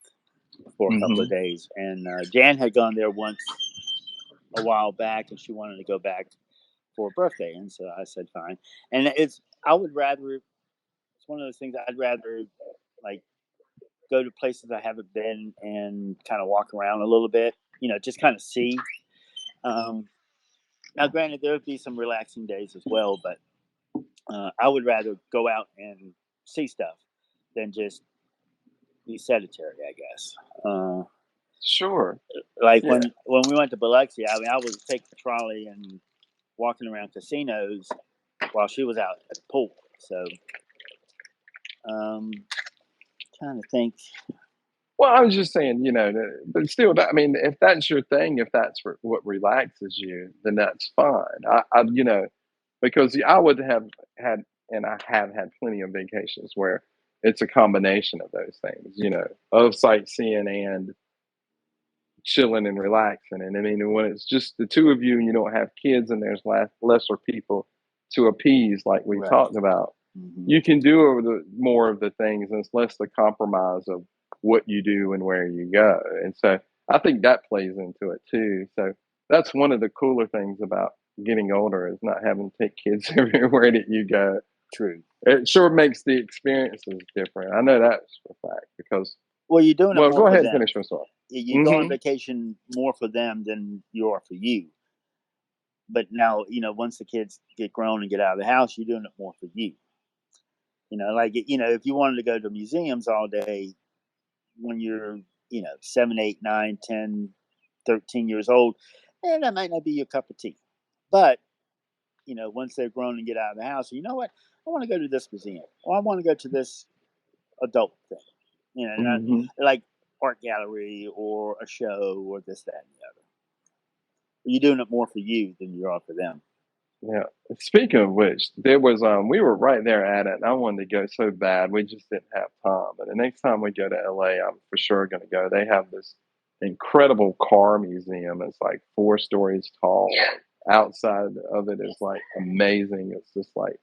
for a couple of Hmm. days, and Jan had gone there once a while back, and she wanted to go back for a birthday, and so I said fine. And I would rather, it's one of those things I'd rather like go to places I haven't been and kind of walk around a little bit, just kind of see. Um, Now, granted, there would be some relaxing days as well, but I would rather go out and see stuff than just be sedentary, I guess. Sure. Like Yeah. when we went to Biloxi, I mean, I was taking the trolley and walking around casinos while she was out at the pool. So, trying to think. Well, I was just saying, you know, but still, I mean, if that's your thing, if that's what relaxes you, then that's fine. You know, because I would have had, and I have had plenty of vacations where it's a combination of those things, you know, of sightseeing and chilling and relaxing. And I mean, when it's just the two of you and you don't have kids and there's lesser people to appease, like we Right. talked about, Mm-hmm. you can do more of the things and it's less the compromise of what you do and where you go. And so I think that plays into it too. So that's one of the cooler things about getting older is not having to take kids everywhere that you go. True. It sure makes the experiences different. I know that's for a fact because, Well, you're doing it well, more go for ahead and them. finish your thought. You go on Hmm. vacation more for them than you are for you. But now, once the kids get grown and get out of the house, you're doing it more for you. Like, if you wanted to go to museums all day when you're, 7, 8, 9, 10, 13 years old, that might not be your cup of tea. But, once they're grown and get out of the house, you know what? I want to go to this museum or I want to go to this adult thing, not Hmm. like art gallery or a show or this, that, and the other. You're doing it more for you than you are for them. Yeah. Speaking of which, there was we were right there at it and I wanted to go so bad. We just didn't have time. But the next time we go to LA, I'm for sure gonna go. They have this incredible car museum. It's like 4 stories tall. Outside of it is like amazing. It's just like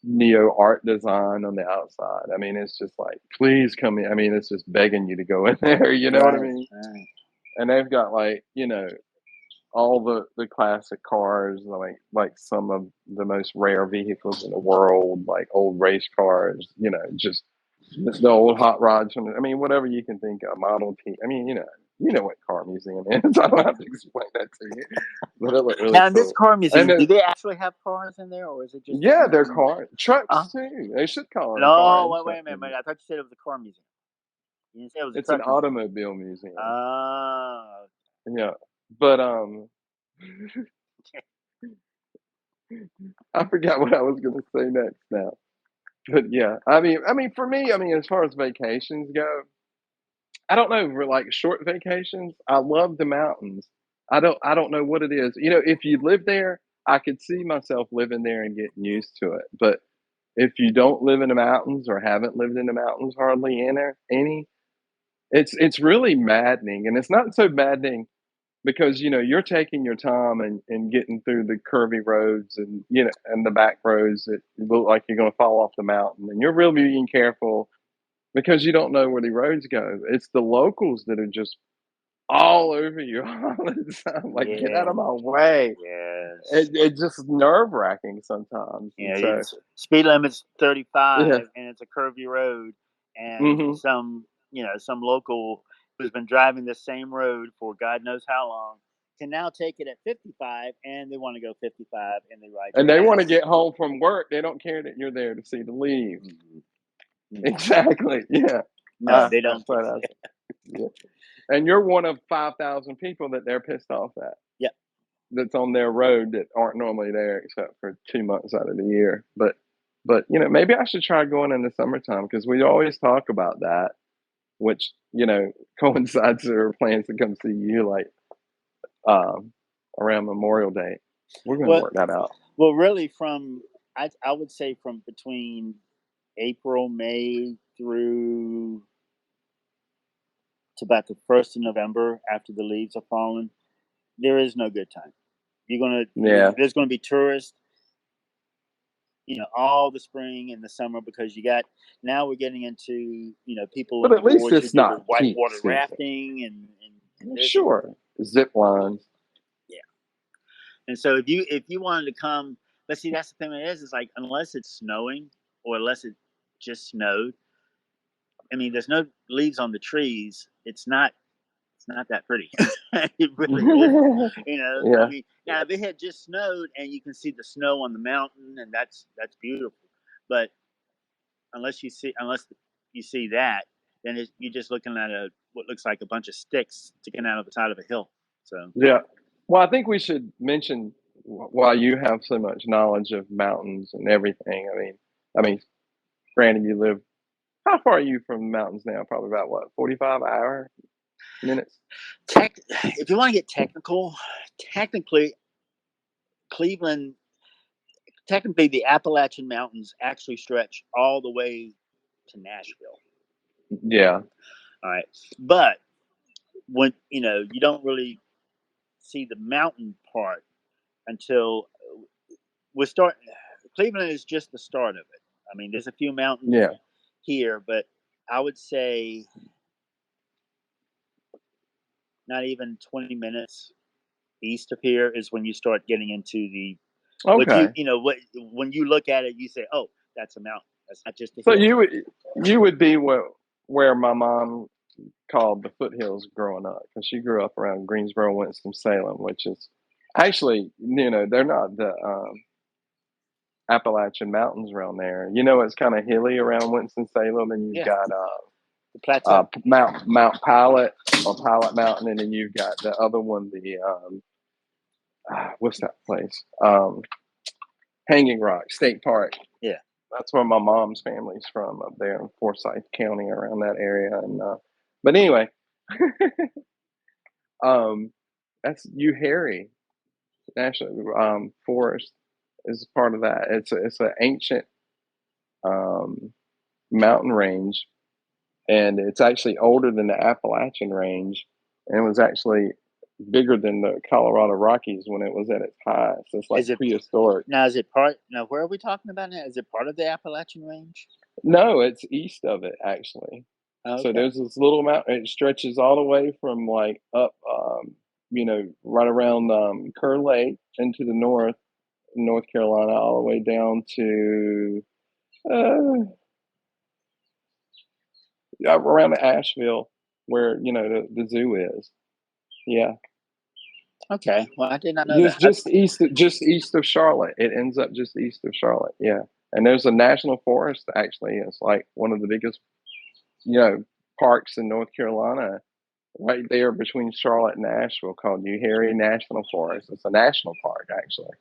neo art design on the outside. I mean, it's just like, please come in. I mean, it's just begging you to go in there. You know what I Right, mean? right. And they've got like, you know, all the classic cars, like some of the most rare vehicles in the world, like old race cars, you know, just the old hot rods from. I mean, whatever you can think of, Model T. I mean, you know, You know what car museum is. I don't have to explain that to you, but it looked really Now, in this cool. car And museum, do they actually have cars in there, or is it just yeah, they're different? car trucks Uh, too. They should call them no, cars. wait a minute, I thought you said it was a car museum. You didn't say it was a It's an truck museum. automobile museum. Oh, Yeah, but I forgot what I was going to say next now. But yeah, I mean, for me, I mean, as far as vacations go, I don't know. For like short vacations, I love the mountains. I don't know what it is. If you live there, I could see myself living there and getting used to it. But if you don't live in the mountains or haven't lived in the mountains hardly any, it's really maddening. And it's not so maddening because you're taking your time and getting through the curvy roads and the back roads that look like you're going to fall off the mountain, and you're really being careful because you don't know where the roads go. It's the locals that are just all over you all the time. Like, get out yeah, of my way. yes. It's just nerve wracking sometimes. You And know, so, it's speed limit's yeah. 35, and it's a curvy road, and Hmm. some local who's been driving the same road for God knows how long can now take it at 55, and they want to go 55, and they ride And your they want to ass. get home from work. They don't care that you're there to see the leaves. Mhm. No, Exactly. Yeah. no, they That's don't care. what I said. Yeah. And you're one of 5,000 people that they're pissed off at. Yeah. That's on their road that aren't normally there except for 2 months out of the year. But maybe I should try going in the summertime because we always talk about that, which coincides with our plans to come see you like um, around Memorial Day. We're gonna Well, work that out. really, I would say from between April, May through to about the 1st of November after the leaves are fallen, there is no good time. Yeah, There's gonna be tourists, all the spring and the summer because you got now we're getting into people but on the at least boards who it's do the not peak whitewater season. rafting and this and Sure, zip lines. yeah. And so if you wanted to come, let's see, that's the thing is like unless it's snowing or unless it just snowed. I mean, there's no leaves on the trees. It's not that pretty. It really isn't. I Yeah, mean, now if it had just snowed and you can see the snow on the mountain, and that's beautiful. But unless you see that, then you're just looking at what looks like a bunch of sticks sticking out of the side of a hill. So yeah. Well, I think we should mention why you have so much knowledge of mountains and everything. I mean, granted, you live. How far are you from the mountains now? Probably about what, 45 minutes? if you want to get technical, technically Cleveland, technically the Appalachian Mountains actually stretch all the way to Nashville. Yeah. All right, but when you don't really see the mountain part until we're starting. Cleveland is just the start of it. I mean, there's a few mountains Yeah. here, but I would say not even 20 minutes east of here is when you start getting into the what Okay. what when you look at it, you say, "Oh, that's a mountain. That's not just a So hill." you would be where my mom called the foothills growing up because she grew up around Greensboro, Winston Salem, which is actually they're not the Appalachian Mountains around there. It's kind of hilly around Winston Salem, and you've Yeah, got the plateau. Mount Pilot or Pilot Mountain, and then you've got the other one, the what's that place? Hanging Rock State Park. Yeah. That's where my mom's family's from, up there in Forsyth County, around that area. And but anyway, um, that's U Harry National Forest is part of that. It's an ancient um, mountain range, and it's actually older than the Appalachian Range, and it was actually bigger than the Colorado Rockies when it was at its highest. So it's like Is it prehistoric. now? Is it part now? Where are we talking about now? Is it part of the Appalachian Range? No, it's east of it actually. So Okay. there's this little mountain. It stretches all the way from like up, right around Kerr Lake into the North Carolina, all the way down to yeah, around Asheville, where the zoo is. Yeah, Okay. Well, I did not know that. just east of Charlotte. It ends up just east of Charlotte. Yeah, and there's a national forest actually. It's like one of the biggest you know parks in North Carolina, right there between Charlotte and Nashville, called New Harry National Forest. It's a national park actually,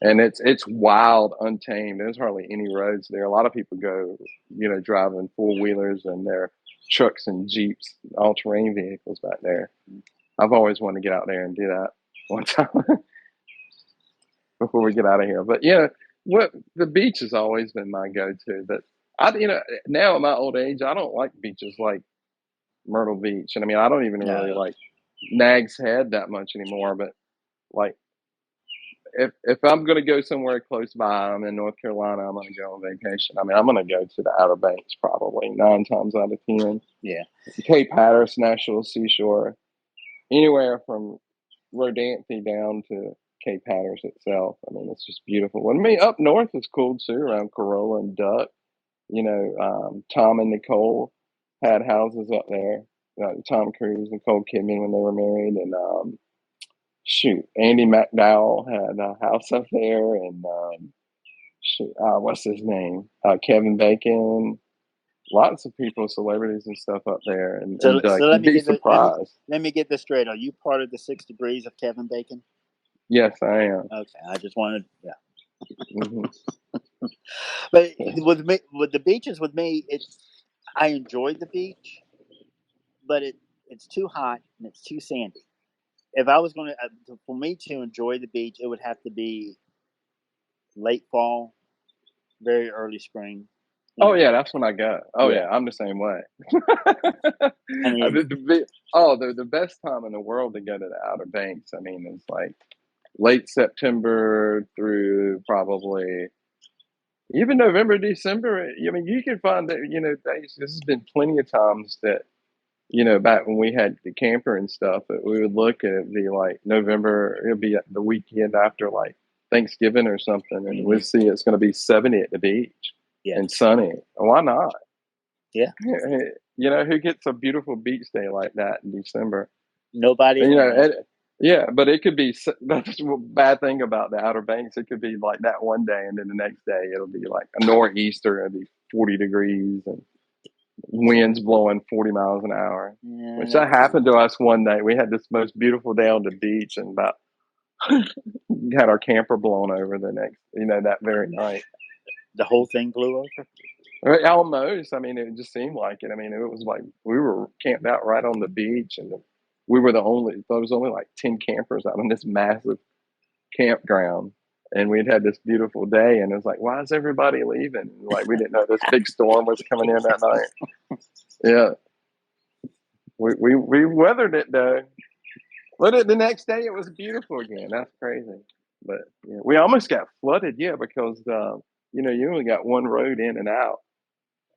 and it's wild, untamed. There's hardly any roads there. A lot of people go, driving four wheelers and their trucks and jeeps, all terrain vehicles back there. I've always wanted to get out there and do that one time before we get out of here. But yeah, what the beach has always been my go-to. But now at my old age, I don't like beaches like Myrtle Beach, and I mean, I don't even really No. like Nag's Head that much anymore. But like, if I'm going to go somewhere close by, I'm in North Carolina, I'm going to go on vacation. I mean, I'm going to go to the Outer Banks probably 9 times out of 10. Yeah. Cape Hatteras National Seashore, anywhere from Rodanthe down to Cape Hatteras itself. I mean, it's just beautiful. I mean, up north is cool too, around Corolla and Duck. Tom and Nicole had houses up there. Tom Cruise, Nicole Kidman when they were married, and Andy McDowell had a house up there, and what's his name? Kevin Bacon. Lots of people, celebrities and stuff up there, and, So, and uh, so let you'd me be get the, let me surprised. let me get this straight. Are you part of the 6 degrees of Kevin Bacon? Yes, I am. Okay, I just wanted, yeah. Hmm. But with the beaches, with me, I enjoyed the beach, but it's too hot and it's too sandy. If I was going for me to enjoy the beach, it would have to be late fall, very early spring. You Oh know, yeah, that's when I go. Oh yeah. yeah, I'm the same way. I mean, The best time in the world to go to the Outer Banks. I mean, it's like late September through probably even November, December. I mean, you can find that days. This has been plenty of times that back when we had the camper and stuff, that we would look at it be like November. It'll be the weekend after like Thanksgiving or something, and we'll see it's going to be 70 at the beach yeah, and sunny. Why not? yeah. Who gets a beautiful beach day like that in December? Nobody And, around. yeah, but it could be that's the bad thing about the Outer Banks. It could be like that one day, and then the next day it'll be like a nor'easter. It'll be 40 degrees and winds blowing 40 miles an hour. Yeah, Which that happened to us one day. We had this most beautiful day on the beach, and about had our camper blown over the next, that very night. the whole thing blew over. Almost. I mean, it just seemed like it. I mean, it was like we were camped out right on the beach, and we were the only. There was only like 10 campers out on this massive campground, and we'd had this beautiful day, and it was like, why is everybody leaving? And like we didn't know this big storm was coming in that night. Yeah, we weathered it though. But the next day it was beautiful again. That's crazy. But yeah, we almost got flooded. Yeah, because you only got one road in and out.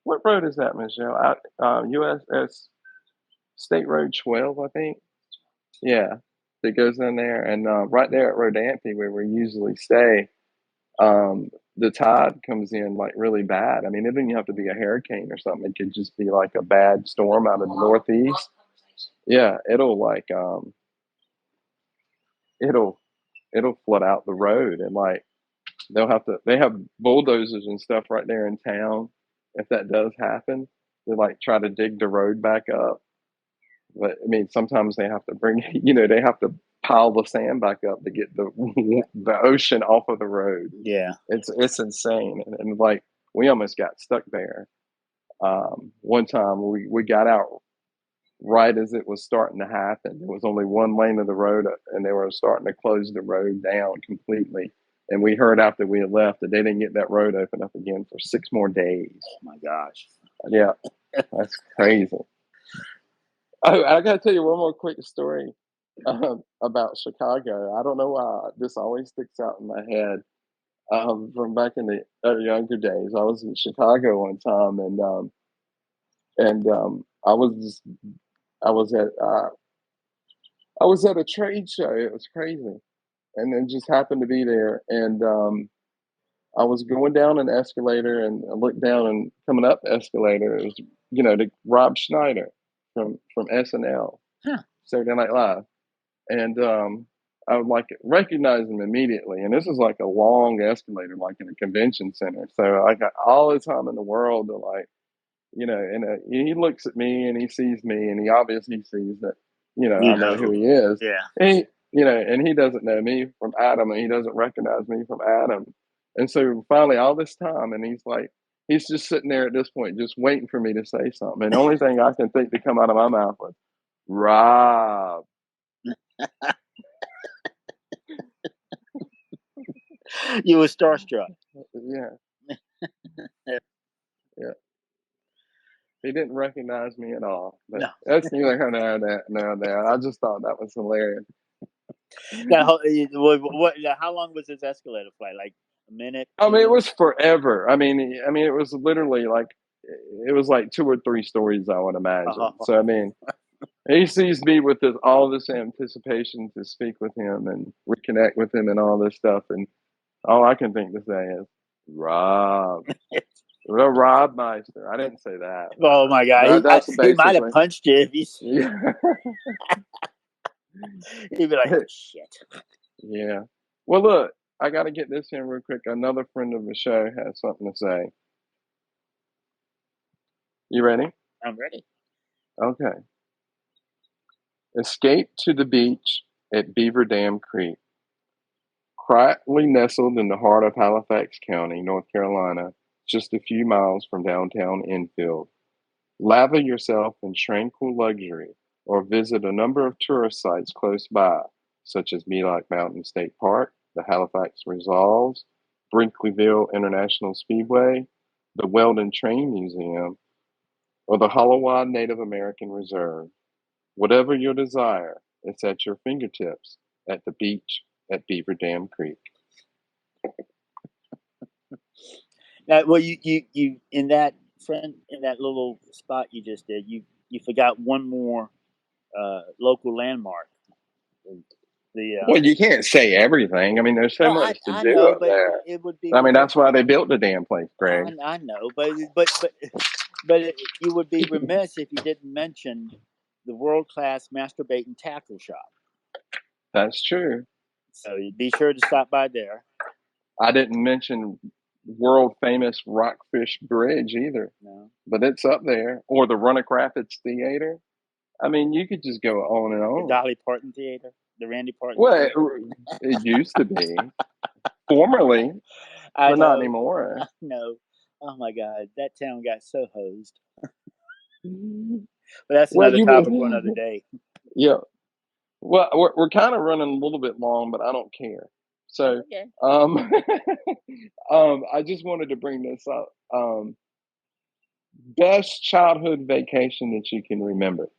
What road is that, Michelle? USS State Road 12, I think. Yeah, that goes in there, and right there at Rodanthe, where we usually stay, the tide comes in like really bad. I mean, it didn't have to be a hurricane or something. It could just be like a bad storm out of the northeast. Yeah, it'll it'll flood out the road, and like they have bulldozers and stuff right there in town. If that does happen, they like try to dig the road back up. But I mean, sometimes they have to bring, they have to pile the sand back up to get the the ocean off of the road. Yeah, It's insane, and like we almost got stuck there. One time we got out right as it was starting to happen. There was only one lane of the road, and they were starting to close the road down completely. And we heard after we had left that they didn't get that road open up again for 6 more days. oh my gosh. Yeah, that's crazy. Oh, I got to tell you one more quick story about Chicago. I don't know why this always sticks out in my head. From back in the younger days, I was in Chicago one time, and I was at I was at a trade show. It was crazy, and then just happened to be there. And I was going down an escalator, and I looked down, and coming up the escalator is to Rob Schneider. from SNL, Huh. Saturday Night Live, and I would like recognize him immediately. And this is like a long escalator, like in a convention center. So I got all the time in the world to like, and he looks at me and he sees me and he obviously sees that, You I know who know. he is. Yeah. And and he doesn't know me from Adam and he doesn't recognize me from Adam. And so finally, all this time, and he's just sitting there at this point, just waiting for me to say something. And the only thing I can think to come out of my mouth was, Rob. You were starstruck. Yeah, yeah. He didn't recognize me at all, but No. that's neither here nor there. I just thought that was hilarious. Now, how long was this escalator flight? Like a minute, I two mean, it minutes? was forever. I mean, it was literally like it was like 2 or 3 stories, I would imagine. Oh, So I mean, he sees me with all this anticipation to speak with him and reconnect with him and all this stuff, and all I can think to say is, Rob, Rob Meister. I didn't say that, but oh my God! that's He might have basically. punched you if Yeah. he'd be like, "Shit." Yeah. Well, look, I got to get this in real quick. Another friend of the show has something to say. You ready? I'm ready. Okay. Escape to the beach at Beaver Dam Creek. Quietly nestled in the heart of Halifax County, North Carolina, just a few miles from downtown Enfield. Lather yourself in tranquil luxury or visit a number of tourist sites close by, such as Melock Mountain State Park, the Halifax Resolves, Brinkleyville International Speedway, the Weldon Train Museum, or the Hollowad Native American Reserve. Whatever your desire, it's at your fingertips at the beach at Beaver Dam Creek. Now, well, you in that little spot you just did, you forgot one more local landmark. The Well, you can't say everything. I mean, there's so Well, much to I do know, up but there. it would be I mean, remiss. that's why they built the damn place, Greg. I know, you would be remiss if you didn't mention the world class masturbate and tackle shop. That's true. So you'd be sure to stop by there. I didn't mention world famous Rockfish Bridge either, No, but it's up there. Or the Runnock Rapids Theater. I mean, you could just go on and the on. Dolly Parton Theater, the Randy Parton Well, Theater. it used to be formerly, I but not know, anymore. I know. Oh my God, that town got so hosed. But that's Well, another topic for another day. yeah. Well, we're kind of running a little bit long, but I don't care. That's So, okay. um, I just wanted to bring this up. Best childhood vacation that you can remember.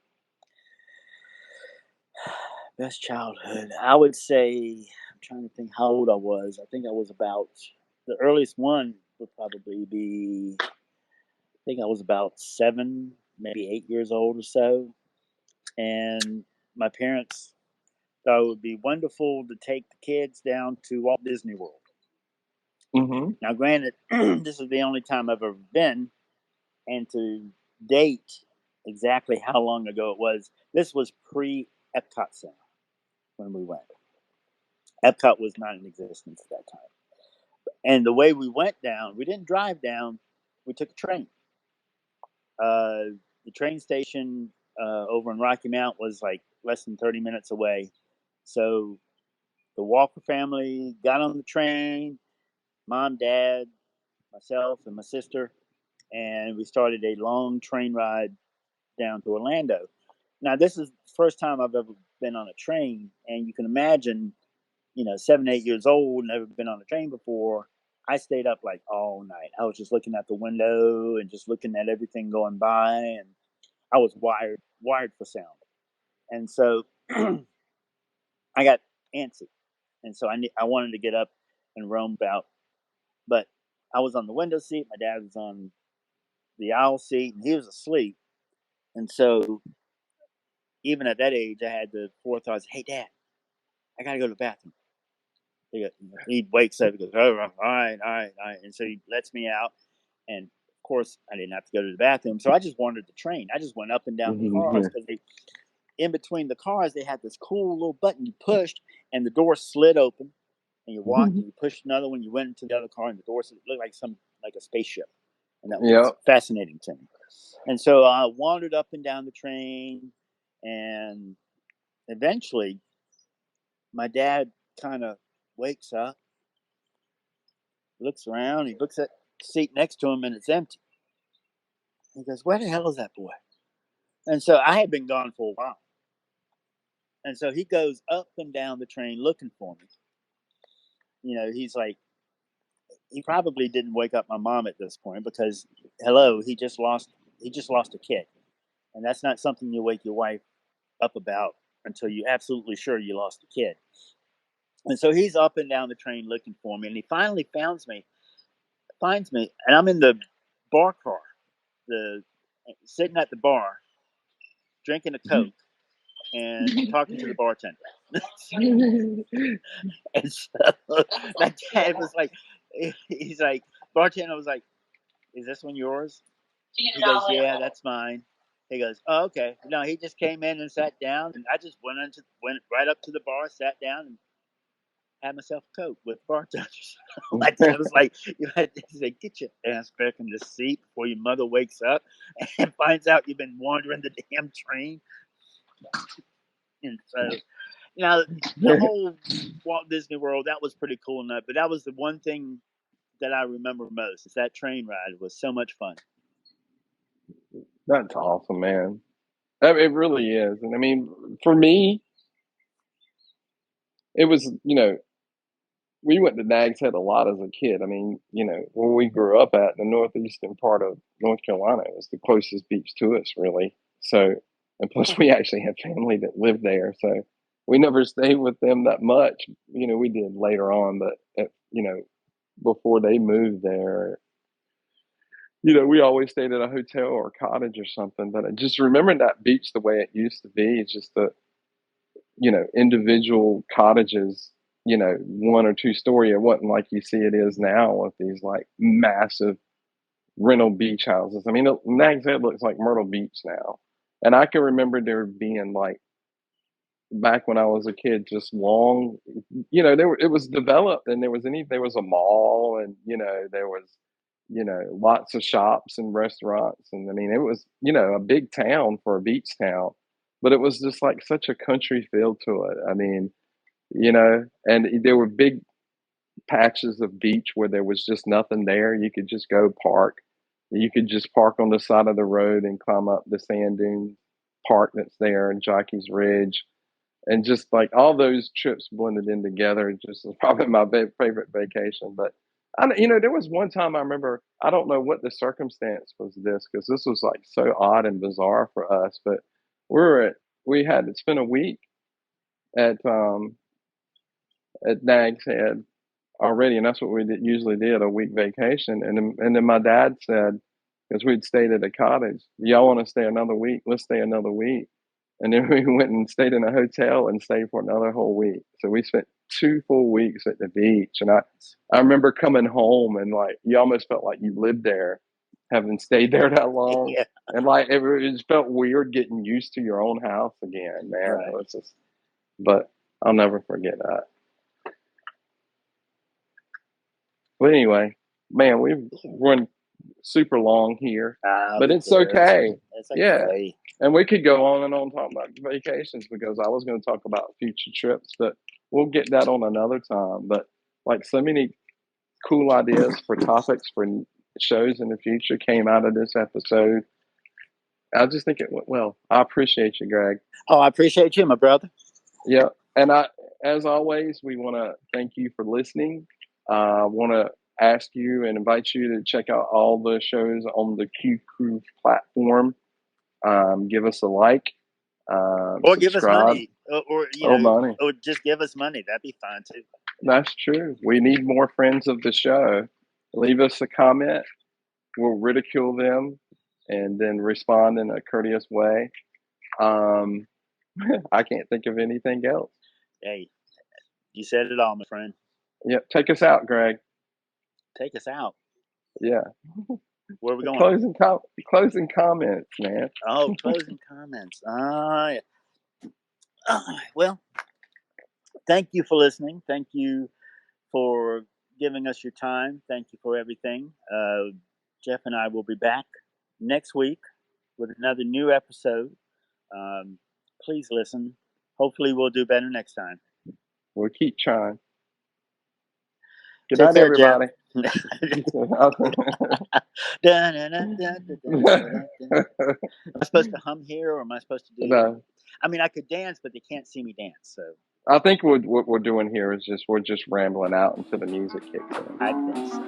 Best childhood. I would say, I'm trying to think how old I was. I think I was about, the earliest one would probably be, I think I was about 7, maybe 8 years old or so. And my parents thought it would be wonderful to take the kids down to Walt Disney World. Hmm. Now, granted, this is the only time I've ever been, and to date exactly how long ago it was, this was pre Epcot Center when we went. Epcot was not in existence at that time. And the way we went down, we didn't drive down, we took a train. The train station over in Rocky Mount was like less than 30 minutes away. So the Walker family got on the train, mom, dad, myself, and my sister, and we started a long train ride down to Orlando. Now, this is the first time I've ever been on a train, and you can imagine, 7, 8 years old, never been on a train before. I stayed up like all night. I was just looking out the window and just looking at everything going by, and I was wired for sound. And so I got antsy, and so I wanted to get up and roam about, but I was on the window seat. My dad was on the aisle seat, and he was asleep. And so even at that age, I had the forethought. Hey, Dad, I gotta go to the bathroom. He wakes up. He goes, "Oh, all right, all right, all right," and so he lets me out. And Of course, I didn't have to go to the bathroom, so I just wandered the train. I just went up and down the cars because they, in between the cars, they had this cool little button you pushed, and the door slid open, and you walked, and you pushed another one. You went into the other car, and the door looked like a spaceship, and that was Yep. fascinating to me. And so I wandered up and down the train, and eventually, my dad kind of wakes up, looks around, he looks at the seat next to him, and it's empty. He goes, "Where the hell is that boy?" And so I had been gone for a while. And so he goes up and down the train looking for me. He's like, he probably didn't wake up my mom at this point because, hello, he just lost a kid, and that's not something you wake your wife up about until you're absolutely sure you lost a kid. And so he's up and down the train looking for me, and he finally finds me, and I'm in the bar car, the sitting at the bar, drinking a Coke and talking to the bartender. And so my dad was like, he's like, bartender was like, "Is this one yours?" He goes, "Yeah, that's mine." He goes, "Oh, okay." No, he just came in and sat down, and I just went right up to the bar, sat down, and had myself a Coke with bartenders. My dad was like, he's like, "Get your ass back in the seat before your mother wakes up and finds out you've been wandering the damn train." And so, the whole Walt Disney World, that was pretty cool enough. But that was the one thing that I remember most is that train ride. It was so much fun. That's awesome, man. It really is. And I mean, for me, it was, we went to Nag's Head a lot as a kid. I mean, where we grew up at, the northeastern part of North Carolina, it was the closest beach to us, really. So, and plus, we actually had family that lived there. So, we never stayed with them that much. We did later on, but, before they moved there, we always stayed at a hotel or a cottage or something. But I just remember that beach the way it used to be. It's just individual cottages, one or two story. It wasn't like you see it is now with these like massive rental beach houses. I mean, Nags Head looks like Myrtle Beach now. And I can remember there being like back when I was a kid, just long, it was developed and there was a mall and, there was, lots of shops and restaurants. And I mean, it was, a big town for a beach town, but it was just like such a country feel to it. I mean, and there were big patches of beach where there was just nothing there. You could just go park. You could just park on the side of the road and climb up the sand dune park that's there in Jockey's Ridge. And just like all those trips blended in together, just was probably my favorite vacation. But there was one time I remember. I don't know what the circumstance was this because this was like so odd and bizarre for us. But we had to spend a week at Nags Head already, and that's what we usually did, a week vacation. And then my dad said, because we'd stayed at a cottage, y'all want to stay another week? Let's stay another week. And then we went and stayed in a hotel and stayed for another whole week. So we spent 2 full weeks at the beach. And I remember coming home and like you almost felt like you lived there, having stayed there that long. Yeah, And like it just felt weird getting used to your own house again, man. It right. was just, but I'll never forget that. But anyway, man, we've run super long here, but Who it's cares? okay. It's Yeah. okay. And we could go on and on talking about vacations because I was going to talk about future trips, but we'll get that on another time. But like so many cool ideas for topics for shows in the future came out of this episode. I just think it went well. I appreciate you, Greg. Oh, I appreciate you, my brother. Yeah. And as always, we want to thank you for listening. I want to ask you and invite you to check out all the shows on the Q Crew platform. Give us a like, Or give us subscribe. money, or Oh, money. or just give us money. That'd be fine too. That's true. We need more friends of the show. Leave us a comment. We'll ridicule them and then respond in a courteous way. Um, I can't think of anything else. Hey, you said it all, my friend. Yep. Take us out, Greg. Take us out. Yeah. Where are we going? Closing comments, man. Oh, closing comments. Well, thank you for listening. Thank you for giving us your time. Thank you for everything. Jeff and I will be back next week with another new episode. Please listen. Hopefully, we'll do better next time. We'll keep trying. Good Take night, care, Jeff. everybody. Am I supposed to hum here, or am I supposed to do? No. I mean, I could dance, but they can't see me dance. So I think what we're doing here is we're just rambling out until the music kicks in. I think so.